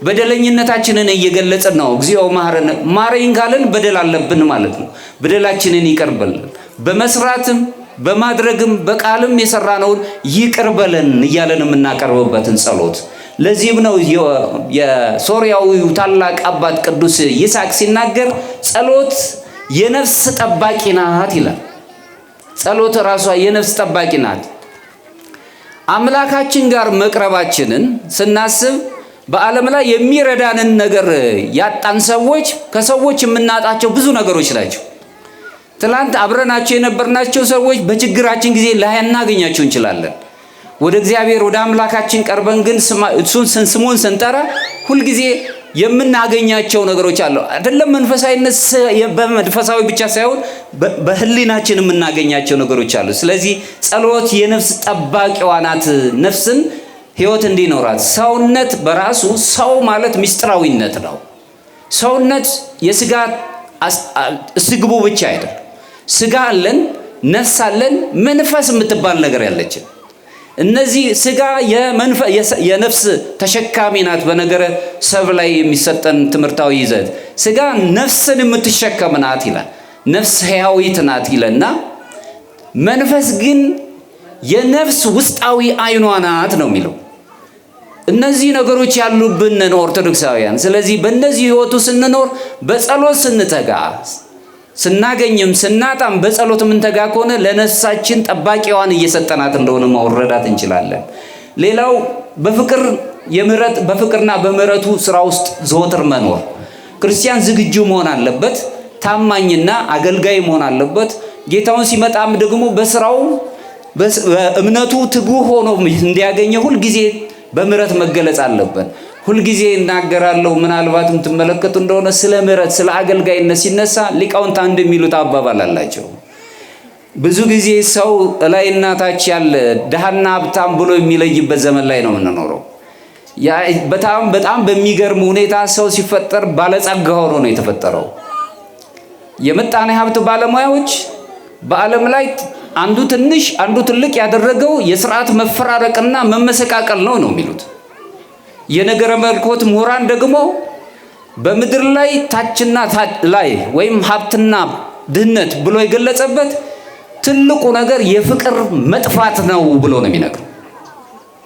በደለኝነታችንን እየገለጽን ነው። እግዚኦ መሐረነ ማረኝ ካለን በደል አለብን ማለት ነው። በደላችንን ይቅር በለን፣ በመስራትም በማድረግም በቃልም የሰራነውን ይቅር በለን እያለን የምናቀርብበትን ጸሎት። ለዚህም ነው የሶርያዊው ታላቅ አባት ቅዱስ ይስሐቅ ሲናገር ጸሎት የነፍስ ጠባቂ ናት ይላል። ጸሎት ራሷ የነፍስ ጠባቂ ናት። አምላካችን ጋር መቅረባችንን ስናስብ በዓለም ላይ የሚረዳንን ነገር ያጣን ሰዎች ከሰዎች የምናጣቸው ብዙ ነገሮች ናቸው። ትላንት አብረናቸው የነበርናቸው ሰዎች በችግራችን ጊዜ ላናገኛቸው እንችላለን። ወደ እግዚአብሔር ወደ አምላካችን ቀርበን ግን እሱን ስሙን ስንጠራ ሁልጊዜ የምናገኛቸው ነገሮች አሉ አይደለም። መንፈሳዊነት በመንፈሳዊ ብቻ ሳይሆን በህሊናችን የምናገኛቸው ነገሮች አሉ። ስለዚህ ጸሎት የነፍስ ጠባቂዋ ናት። ነፍስን ህይወት እንዲኖራት ሰውነት በራሱ ሰው ማለት ምስጢራዊነት ነው። ሰውነት የስጋ ስግቡ ብቻ አይደለም። ስጋ አለን፣ ነፍስ አለን፣ መንፈስ የምትባል ነገር ያለችን። እነዚህ ስጋ የነፍስ ተሸካሚ ናት። በነገረ ሰብ ላይ የሚሰጠን ትምህርታዊ ይዘት ስጋ ነፍስን የምትሸከም ናት ይላል። ነፍስ ሕያዊት ናት ይለና መንፈስ ግን የነፍስ ውስጣዊ አይኗ ናት ነው የሚለው። እነዚህ ነገሮች ያሉብን ነው ኦርቶዶክሳውያን። ስለዚህ በእነዚህ ህይወቱ ስንኖር በጸሎት ስንተጋ ስናገኝም ስናጣም በጸሎት የምንተጋ ከሆነ ለነፍሳችን ጠባቂዋን እየሰጠናት እንደሆነ መረዳት እንችላለን። ሌላው በፍቅርና በምህረቱ ስራ ውስጥ ዘወትር መኖር። ክርስቲያን ዝግጁ መሆን አለበት። ታማኝና አገልጋይ መሆን አለበት። ጌታውን ሲመጣም ደግሞ በስራው በእምነቱ ትጉህ ሆኖ እንዲያገኘው ሁልጊዜ በምህረት መገለጽ አለበት። ሁልጊዜ እናገራለሁ። ምናልባትም ትመለከቱ እንደሆነ ስለ ምህረት ስለ አገልጋይነት ሲነሳ ሊቃውንት አንድ የሚሉት አባባል አላቸው። ብዙ ጊዜ ሰው እላይና ታች ያለ ድሃና ሀብታም ብሎ የሚለይበት ዘመን ላይ ነው የምንኖረው። በጣም በሚገርም ሁኔታ ሰው ሲፈጠር ባለጸጋ ሆኖ ነው የተፈጠረው። የምጣኔ ሀብት ባለሙያዎች በዓለም ላይ አንዱ ትንሽ አንዱ ትልቅ ያደረገው የስርዓት መፈራረቅና መመሰቃቀል ነው የሚሉት። የነገረ መለኮት ምሁራን ደግሞ በምድር ላይ ታችና ላይ ወይም ሀብትና ድህነት ብሎ የገለጸበት ትልቁ ነገር የፍቅር መጥፋት ነው ብሎ ነው የሚነግረው።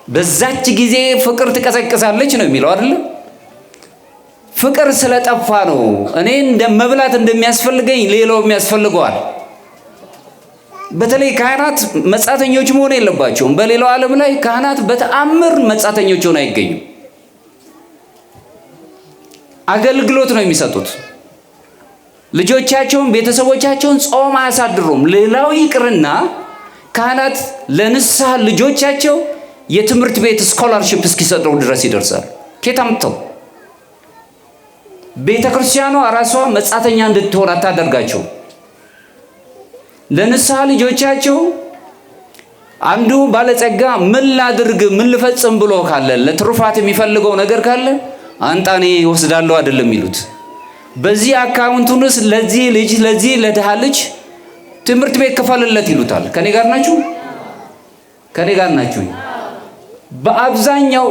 በዛች ጊዜ ፍቅር ትቀሰቅሳለች ነው የሚለው አይደል? ፍቅር ስለጠፋ ነው። እኔ መብላት እንደሚያስፈልገኝ ሌላውም ያስፈልገዋል። በተለይ ካህናት መጻተኞች መሆን የለባቸውም። በሌላው ዓለም ላይ ካህናት በተአምር መጻተኞች ሆነው አይገኙም። አገልግሎት ነው የሚሰጡት። ልጆቻቸውን ቤተሰቦቻቸውን ጾም አያሳድሩም። ሌላው ይቅርና ካህናት ለንስሐ ልጆቻቸው የትምህርት ቤት ስኮላርሺፕ እስኪሰጡ ድረስ ይደርሳል። ከታምተው ቤተክርስቲያኗ ራሷ መጻተኛ እንድትሆን አታደርጋቸው። ለንስሐ ልጆቻቸው አንዱ ባለጸጋ ምን ላድርግ ምን ልፈጽም ብሎ ካለ ለትሩፋት የሚፈልገው ነገር ካለ አንጣኔ ወስዳለሁ አይደለም ይሉት። በዚህ አካውንቱን ለዚህ ለድሃ ልጅ ትምህርት ቤት ከፈልለት ይሉታል። ከኔ ጋር ናችሁ? በአብዛኛው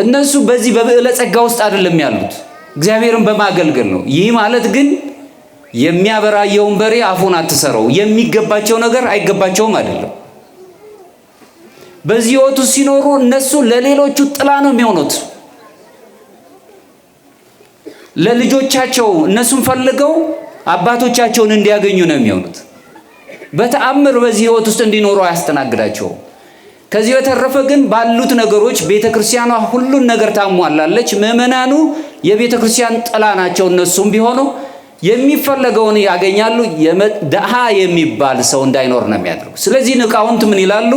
እነሱ በዚህ በብዕለ ጸጋ ውስጥ አይደለም ያሉት፣ እግዚአብሔርን በማገልገል ነው። ይህ ማለት ግን የሚያበራየውን በሬ አፉን አትሰረው፣ የሚገባቸው ነገር አይገባቸውም አይደለም። በዚህ ህይወቱ ሲኖሩ እነሱ ለሌሎቹ ጥላ ነው የሚሆኑት። ለልጆቻቸው እነሱን ፈልገው አባቶቻቸውን እንዲያገኙ ነው የሚሆኑት። በተአምር በዚህ ህይወት ውስጥ እንዲኖሩ አያስተናግዳቸውም። ከዚህ በተረፈ ግን ባሉት ነገሮች ቤተክርስቲያኗ ሁሉን ነገር ታሟላለች። ምእመናኑ የቤተክርስቲያን ጥላ ናቸው። እነሱም ቢሆኑ የሚፈለገውን ያገኛሉ። ድሃ የሚባል ሰው እንዳይኖር ነው የሚያደርጉ። ስለዚህ ሊቃውንት ምን ይላሉ?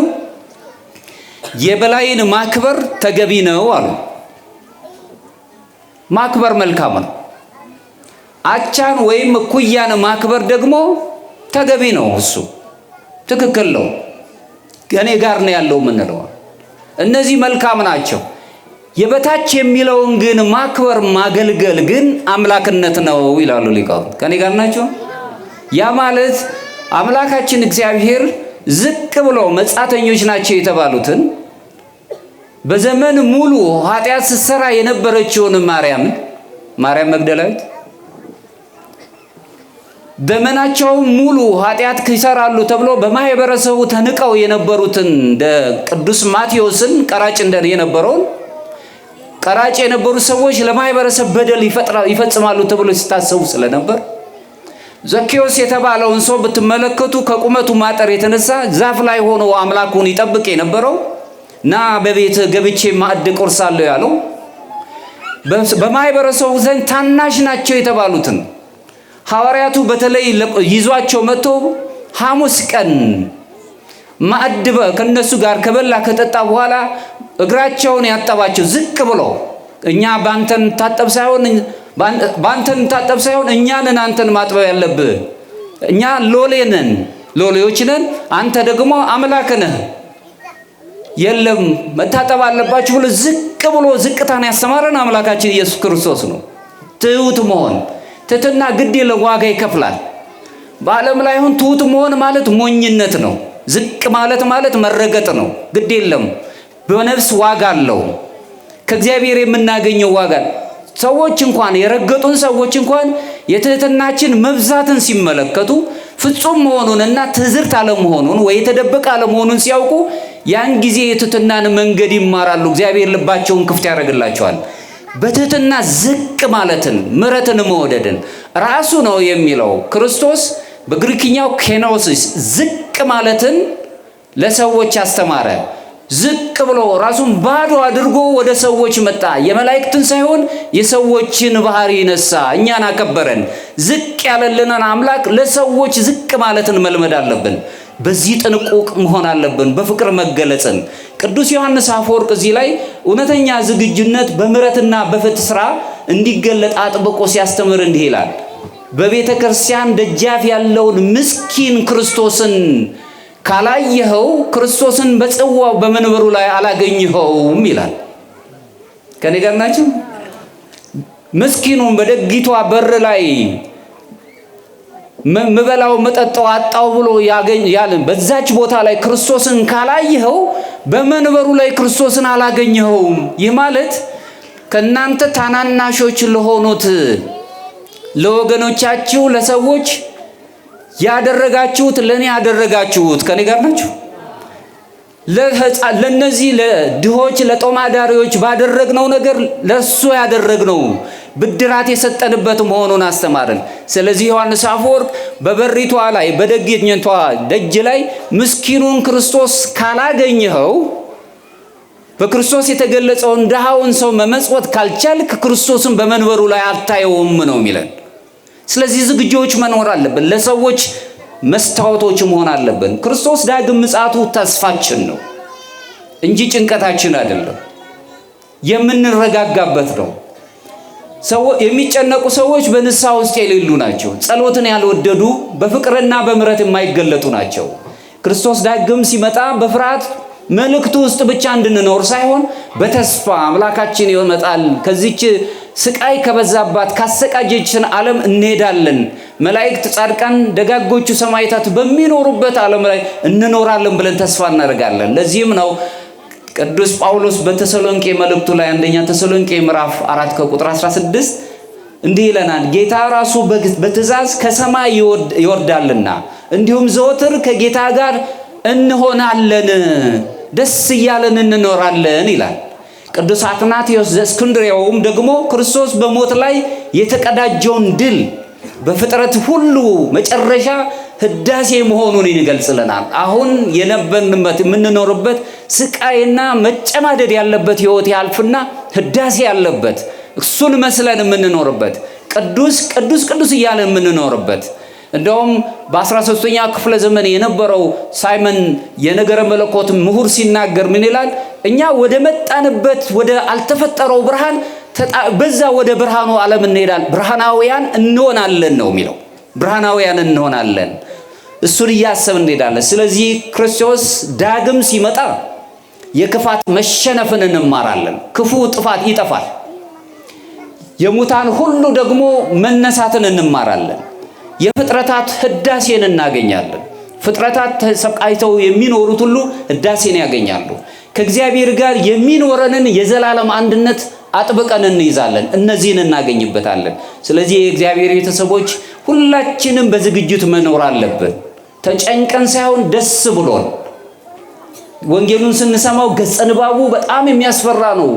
የበላይን ማክበር ተገቢ ነው አሉ። ማክበር መልካም ነው። አቻን ወይም እኩያን ማክበር ደግሞ ተገቢ ነው። እሱ ትክክል ነው። ከኔ ጋር ነው ያለው ምንለው። እነዚህ መልካም ናቸው። የበታች የሚለውን ግን ማክበር ማገልገል ግን አምላክነት ነው ይላሉ ሊቃውንት። ከኔ ጋር ናቸው። ያ ማለት አምላካችን እግዚአብሔር ዝቅ ብሎ መጻተኞች ናቸው የተባሉትን በዘመን ሙሉ ኃጢአት ስትሰራ የነበረችውን ማርያም መግደላዊት ዘመናቸው ሙሉ ኃጢአት ይሰራሉ ተብሎ በማህበረሰቡ ተንቀው የነበሩትን እንደ ቅዱስ ማቴዎስን ቀራጭ የነበረውን ቀራጭ የነበሩ ሰዎች ለማህበረሰብ በደል ይፈጽማሉ ተብሎ ሲታሰቡ ስለነበር ዘኬዎስ የተባለውን ሰው ብትመለከቱ ከቁመቱ ማጠር የተነሳ ዛፍ ላይ ሆኖ አምላኩን ይጠብቅ የነበረው ና በቤት ገብቼ ማዕድ ቆርሳለሁ ያለው በማህበረሰቡ ዘንድ ታናሽ ናቸው የተባሉትን ሐዋርያቱ በተለይ ይዟቸው መጥቶ ሐሙስ ቀን ማዕድ ከነሱ ጋር ከበላ ከጠጣ በኋላ እግራቸውን ያጠባቸው ዝቅ ብሎ እኛ ባንተን ታጠብ ሳይሆን እኛንን አንተን ማጥበብ ያለብህ እኛ ሎሌዎች ነን አንተ ደግሞ አምላክ ነህ የለም መታጠብ አለባችሁ ብሎ ዝቅ ብሎ ዝቅታን ያስተማረን አምላካችን ኢየሱስ ክርስቶስ ነው። ትሁት መሆን ትህትና ግድ የለም ዋጋ ይከፍላል። በዓለም ላይ ሁን ትሁት መሆን ማለት ሞኝነት ነው። ዝቅ ማለት መረገጥ ነው። ግድ የለም በነፍስ ዋጋ አለው። ከእግዚአብሔር የምናገኘው ዋጋ ሰዎች እንኳን የረገጡን ሰዎች እንኳን የትህትናችን መብዛትን ሲመለከቱ ፍጹም መሆኑንና ትዝርት አለመሆኑን ወይ የተደበቀ አለመሆኑን ሲያውቁ ያን ጊዜ የትህትናን መንገድ ይማራሉ። እግዚአብሔር ልባቸውን ክፍት ያደርግላቸዋል። በትህትና ዝቅ ማለትን ምሕረትን መውደድን ራሱ ነው የሚለው ክርስቶስ በግሪክኛው ኬኖሲስ ዝቅ ማለትን ለሰዎች አስተማረ። ዝቅ ብሎ ራሱን ባዶ አድርጎ ወደ ሰዎች መጣ። የመላእክትን ሳይሆን የሰዎችን ባህሪ ነሳ፣ እኛን አከበረን። ዝቅ ያለልንን አምላክ ለሰዎች ዝቅ ማለትን መልመድ አለብን። በዚህ ጥንቁቅ መሆን አለብን። በፍቅር መገለጽን ቅዱስ ዮሐንስ አፈወርቅ እዚህ ላይ እውነተኛ ዝግጁነት በምሕረትና በፍትሕ ሥራ እንዲገለጥ አጥብቆ ሲያስተምር እንዲህ ይላል። በቤተ ክርስቲያን ደጃፍ ያለውን ምስኪን ክርስቶስን ካላየኸው ክርስቶስን በጽዋው በመንበሩ ላይ አላገኘኸውም ይላል። ከኔ ጋር ናችሁ? ምስኪኑን በደጊቷ በር ላይ ምበላው መጠጣው አጣው ብሎ ያለን በዛች ቦታ ላይ ክርስቶስን ካላየኸው በመንበሩ ላይ ክርስቶስን አላገኘኸውም። ይህ ማለት ከናንተ ታናናሾች ለሆኑት ለወገኖቻችሁ ለሰዎች ያደረጋችሁት ለኔ ያደረጋችሁት። ከኔ ጋር ናችሁ? ለነዚህ ለድሆች ለጦማዳሪዎች ባደረግነው ነገር ለሱ ያደረግነው ብድራት የሰጠንበት መሆኑን አስተማረን። ስለዚህ ዮሐንስ አፈወርቅ በበሪቷ ላይ በደጅቷ ደጅ ላይ ምስኪኑን ክርስቶስ ካላገኘኸው በክርስቶስ የተገለጸውን ድሃውን ሰው መመጽወት ካልቻልክ ክርስቶስን በመንበሩ ላይ አታየውም ነው የሚለን። ስለዚህ ዝግጆች መኖር አለብን። ለሰዎች መስታወቶች መሆን አለብን። ክርስቶስ ዳግም ምጽአቱ ተስፋችን ነው እንጂ ጭንቀታችን አይደለም። የምንረጋጋበት ነው። የሚጨነቁ ሰዎች በንስሐ ውስጥ የሌሉ ናቸው። ጸሎትን ያልወደዱ በፍቅርና በምሕረት የማይገለጡ ናቸው። ክርስቶስ ዳግም ሲመጣ በፍርሃት መልእክቱ ውስጥ ብቻ እንድንኖር ሳይሆን በተስፋ አምላካችን ይመጣል፣ ከዚች ስቃይ ከበዛባት ካሰቃጀችን ዓለም እንሄዳለን፣ መላእክት፣ ጻድቃን፣ ደጋጎቹ ሰማዕታት በሚኖሩበት ዓለም ላይ እንኖራለን ብለን ተስፋ እናደርጋለን። ለዚህም ነው ቅዱስ ጳውሎስ በተሰሎንቄ መልእክቱ ላይ አንደኛ ተሰሎንቄ ምዕራፍ 4 ከቁጥር 16 እንዲህ ይለናል። ጌታ ራሱ በትእዛዝ ከሰማይ ይወርዳልና እንዲሁም ዘወትር ከጌታ ጋር እንሆናለን፣ ደስ እያለን እንኖራለን ይላል። ቅዱስ አትናቴዎስ ዘእስክንድርያውም ደግሞ ክርስቶስ በሞት ላይ የተቀዳጀውን ድል በፍጥረት ሁሉ መጨረሻ ህዳሴ መሆኑን ይገልጽልናል። አሁን የነበርንበት የምንኖርበት ስቃይና መጨማደድ ያለበት ህይወት ያልፍና ህዳሴ ያለበት እሱን መስለን የምንኖርበት ቅዱስ ቅዱስ ቅዱስ እያለ የምንኖርበት እንደውም በ13ኛ ክፍለ ዘመን የነበረው ሳይመን የነገረ መለኮት ምሁር ሲናገር ምን ይላል? እኛ ወደ መጣንበት ወደ አልተፈጠረው ብርሃን በዛ ወደ ብርሃኑ ዓለም እንሄዳለን፣ ብርሃናውያን እንሆናለን ነው የሚለው። ብርሃናውያን እንሆናለን፣ እሱን እያሰብን እንሄዳለን። ስለዚህ ክርስቶስ ዳግም ሲመጣ የክፋት መሸነፍን እንማራለን። ክፉ ጥፋት ይጠፋል። የሙታን ሁሉ ደግሞ መነሳትን እንማራለን። የፍጥረታት ህዳሴን እናገኛለን። ፍጥረታት ተሰቃይተው የሚኖሩት ሁሉ ህዳሴን ያገኛሉ። ከእግዚአብሔር ጋር የሚኖረንን የዘላለም አንድነት አጥብቀን እንይዛለን። እነዚህን እናገኝበታለን። ስለዚህ የእግዚአብሔር ቤተሰቦች ሁላችንም በዝግጅት መኖር አለብን። ተጨንቀን ሳይሆን ደስ ብሎን ወንጌሉን ስንሰማው ገጸ ንባቡ በጣም የሚያስፈራ ነው።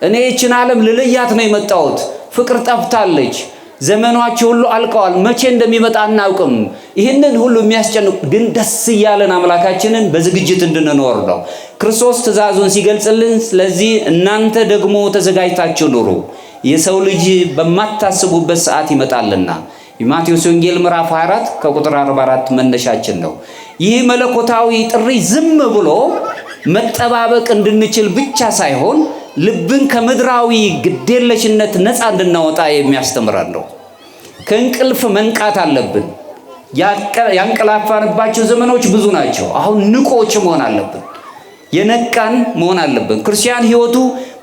እኔ ይህችን ዓለም ልለያት ነው የመጣሁት፣ ፍቅር ጠፍታለች፣ ዘመኖች ሁሉ አልቀዋል፣ መቼ እንደሚመጣ አናውቅም። ይህንን ሁሉ የሚያስጨንቅ ግን ደስ እያለን አምላካችንን በዝግጅት እንድንኖር ነው ክርስቶስ ትእዛዙን ሲገልጽልን። ስለዚህ እናንተ ደግሞ ተዘጋጅታችሁ ኑሩ፣ የሰው ልጅ በማታስቡበት ሰዓት ይመጣልና የማቴዎስ ወንጌል ምዕራፍ 24 ከቁጥር 44 መነሻችን ነው። ይህ መለኮታዊ ጥሪ ዝም ብሎ መጠባበቅ እንድንችል ብቻ ሳይሆን ልብን ከምድራዊ ግዴለሽነት ነፃ እንድናወጣ የሚያስተምረን ነው። ከእንቅልፍ መንቃት አለብን። ያንቀላፋንባቸው ዘመኖች ብዙ ናቸው። አሁን ንቆች መሆን አለብን። የነቃን መሆን አለብን። ክርስቲያን ሕይወቱ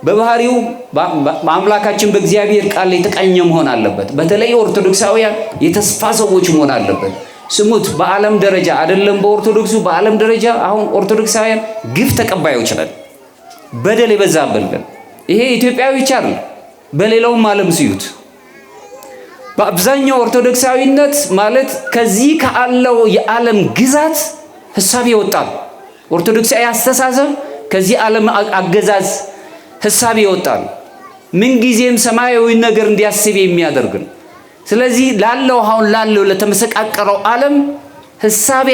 በባህሪው በአምላካችን በእግዚአብሔር ቃል የተቃኘ መሆን አለበት። በተለይ ኦርቶዶክሳውያን የተስፋ ሰዎች መሆን አለበት። ስሙት፣ በዓለም ደረጃ አይደለም በኦርቶዶክሱ፣ በዓለም ደረጃ አሁን ኦርቶዶክሳውያን ግፍ ተቀባዮች ነን። በደል የበዛብን። ይሄ ኢትዮጵያዊ ብቻ አይደለም፣ በሌላውም ዓለም ሲዩት በአብዛኛው ኦርቶዶክሳዊነት ማለት ከዚህ ካለው የዓለም ግዛት ሐሳብ ይወጣል። ኦርቶዶክሳዊ አስተሳሰብ ከዚህ ዓለም አገዛዝ ሐሳብ ይወጣል። ምን ጊዜም ሰማያዊ ነገር እንዲያስብ የሚያደርግ ነው። ስለዚህ አሁን ላለው ለተመሰቃቀረው ዓለም ሐሳብ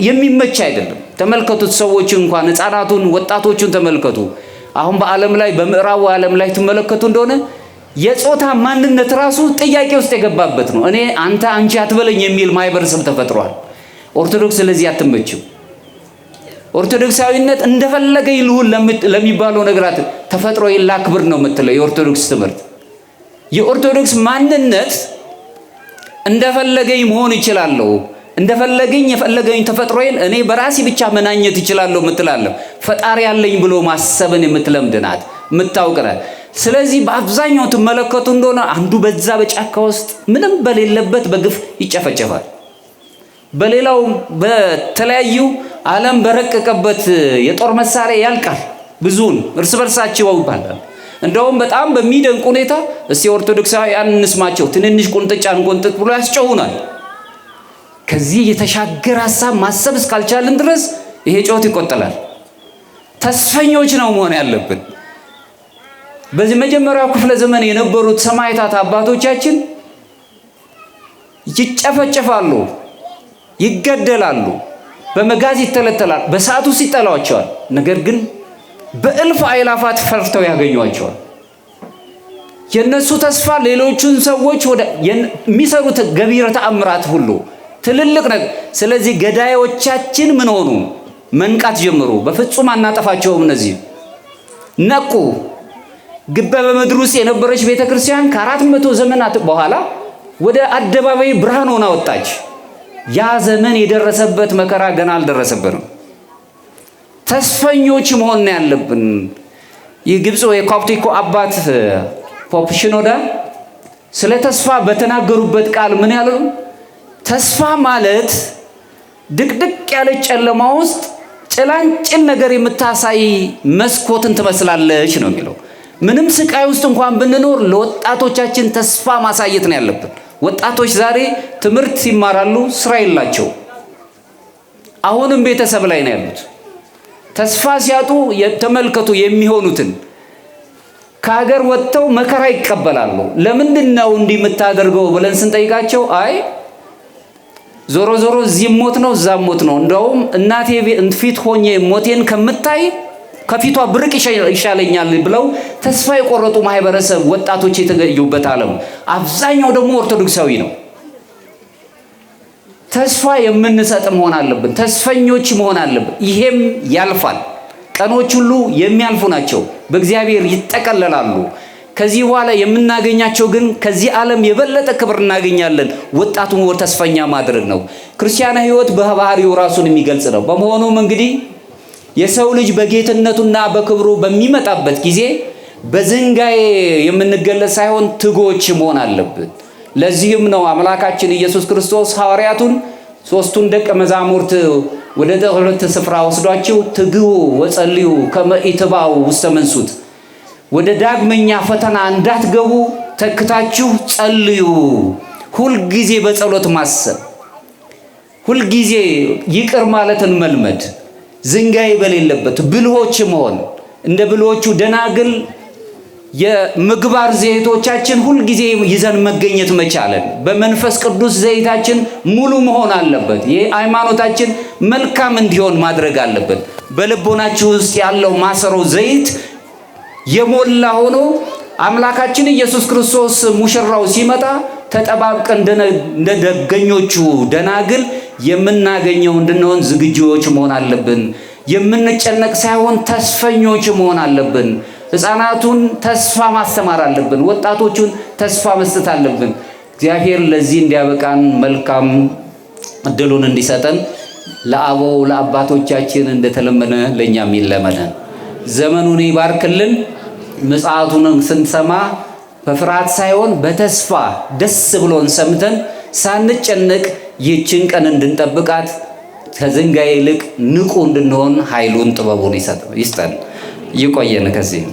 የሚመች አይደለም። ተመልከቱት፣ ሰዎች እንኳን ሕፃናቱን ወጣቶቹን ተመልከቱ። አሁን በዓለም ላይ በምዕራቡ ዓለም ላይ ተመለከቱ እንደሆነ የጾታ ማንነት ራሱ ጥያቄ ውስጥ የገባበት ነው። እኔ አንተ አንቺ አትበለኝ የሚል ማህበረሰብ ተፈጥሯል። ኦርቶዶክስ ስለዚህ አትመችም። ኦርቶዶክሳዊነት እንደፈለገ ይልሁን ለሚባለው ነገራት ተፈጥሮ ላክብር ነው የምትለው የኦርቶዶክስ ትምህርት። የኦርቶዶክስ ማንነት እንደፈለገኝ መሆን ይችላለሁ፣ እንደፈለገኝ የፈለገኝ ተፈጥሮዬን እኔ በራሴ ብቻ መናኘት ይችላለሁ የምትላለሁ። ፈጣሪ ያለኝ ብሎ ማሰብን የምትለምድናት የምታውቅናት። ስለዚህ በአብዛኛው ትመለከቱ እንደሆነ አንዱ በዛ በጫካ ውስጥ ምንም በሌለበት በግፍ ይጨፈጨፋል። በሌላው በተለያዩ ዓለም በረቀቀበት የጦር መሳሪያ ያልቃል። ብዙውን እርስ በርሳቸው ይባላል። እንደውም በጣም በሚደንቅ ሁኔታ እስቲ ኦርቶዶክሳውያን እንስማቸው፣ ትንንሽ ቁንጥጫን ቆንጥጥ ብሎ ያስጨውናል። ከዚህ የተሻገረ ሐሳብ ማሰብ እስካልቻልን ድረስ ይሄ ጮት ይቆጠላል። ተስፈኞች ነው መሆን ያለብን። በዚህ መጀመሪያው ክፍለ ዘመን የነበሩት ሰማዕታት አባቶቻችን ይጨፈጨፋሉ፣ ይገደላሉ፣ በመጋዝ ይተለተላል፣ በሰዓቱ ይጠሏቸዋል። ነገር ግን በእልፍ አእላፋት ፈርተው ያገኟቸዋል። የነሱ ተስፋ ሌሎቹን ሰዎች ወደ የሚሰሩት ገቢረ ተአምራት ሁሉ ትልልቅ ነገር። ስለዚህ ገዳዮቻችን ምን ሆኑ? መንቃት ጀምሩ። በፍጹም አናጠፋቸውም። እነዚህ ነቁ። ግበ በምድር ውስጥ የነበረች ቤተክርስቲያን ከ400 ዘመናት በኋላ ወደ አደባባይ ብርሃን ሆና ወጣች። ያ ዘመን የደረሰበት መከራ ገና አልደረሰበትም። ተስፈኞች መሆን ያለብን። የግብፁ የኮፕቲኮ አባት ፖፕ ሽኖዳ ስለ ተስፋ በተናገሩበት ቃል ምን ያለው? ተስፋ ማለት ድቅድቅ ያለ ጨለማ ውስጥ ጭላንጭል ነገር የምታሳይ መስኮትን ትመስላለች ነው የሚለው። ምንም ስቃይ ውስጥ እንኳን ብንኖር ለወጣቶቻችን ተስፋ ማሳየት ነው ያለብን። ወጣቶች ዛሬ ትምህርት ይማራሉ፣ ስራ የላቸው። አሁንም ቤተሰብ ላይ ነው ያሉት። ተስፋ ሲያጡ ተመልከቱ የሚሆኑትን። ከሀገር ወጥተው መከራ ይቀበላሉ። ለምንድን ነው እንዲህ የምታደርገው ብለን ስንጠይቃቸው አይ ዞሮ ዞሮ እዚህ ሞት ነው እዛ ሞት ነው፣ እንደውም እናቴ ፊት ሆኜ ሞቴን ከምታይ ከፊቷ ብርቅ ይሻለኛል ብለው ተስፋ የቆረጡ ማህበረሰብ ወጣቶች የተገኙበት ዓለም። አብዛኛው ደግሞ ኦርቶዶክሳዊ ነው። ተስፋ የምንሰጥ መሆን አለብን። ተስፈኞች መሆን አለብን። ይሄም ያልፋል። ቀኖች ሁሉ የሚያልፉ ናቸው፣ በእግዚአብሔር ይጠቀለላሉ። ከዚህ በኋላ የምናገኛቸው ግን ከዚህ ዓለም የበለጠ ክብር እናገኛለን። ወጣቱን ወደ ተስፈኛ ማድረግ ነው። ክርስቲያናዊ ሕይወት በባህሪው ራሱን የሚገልጽ ነው። በመሆኑም እንግዲህ የሰው ልጅ በጌትነቱና በክብሩ በሚመጣበት ጊዜ በዝንጋዬ የምንገለጽ ሳይሆን ትጎች መሆን አለብን። ለዚህም ነው አምላካችን ኢየሱስ ክርስቶስ ሐዋርያቱን ሦስቱን ደቀ መዛሙርት ወደ ሁለት ስፍራ ወስዷቸው ትግው ወጸልዩ ከመ ኢትባኡ ውስተ መንሱት፣ ወደ ዳግመኛ ፈተና እንዳትገቡ ተክታችሁ ጸልዩ። ሁልጊዜ በጸሎት ማሰብ፣ ሁልጊዜ ይቅር ማለትን መልመድ፣ ዝንጋይ በሌለበት ብልሆች መሆን፣ እንደ ብልሆቹ ደናግል የምግባር ዘይቶቻችን ሁልጊዜ ይዘን መገኘት መቻለን። በመንፈስ ቅዱስ ዘይታችን ሙሉ መሆን አለበት። ይህ ሃይማኖታችን መልካም እንዲሆን ማድረግ አለበት። በልቦናችሁ ውስጥ ያለው ማሰሮ ዘይት የሞላ ሆኖ አምላካችን ኢየሱስ ክርስቶስ ሙሽራው ሲመጣ ተጠባብቀን እንደ ደገኞቹ ደናግል የምናገኘው እንድንሆን ዝግጁዎች መሆን አለብን። የምንጨነቅ ሳይሆን ተስፈኞች መሆን አለብን። ሕፃናቱን ተስፋ ማስተማር አለብን። ወጣቶቹን ተስፋ መስጠት አለብን። እግዚአብሔር ለዚህ እንዲያበቃን መልካም እድሉን እንዲሰጠን ለአበው ለአባቶቻችን እንደተለመነ ለእኛም ይለመነን። ዘመኑን ይባርክልን። ምጽአቱን ስንሰማ በፍርሃት ሳይሆን በተስፋ ደስ ብሎን ሰምተን ሳንጨነቅ ይህችን ቀን እንድንጠብቃት ከዝንጋይ ይልቅ ንቁ እንድንሆን ኃይሉን ጥበቡን ይስጠን። ይቆየን ከዚህ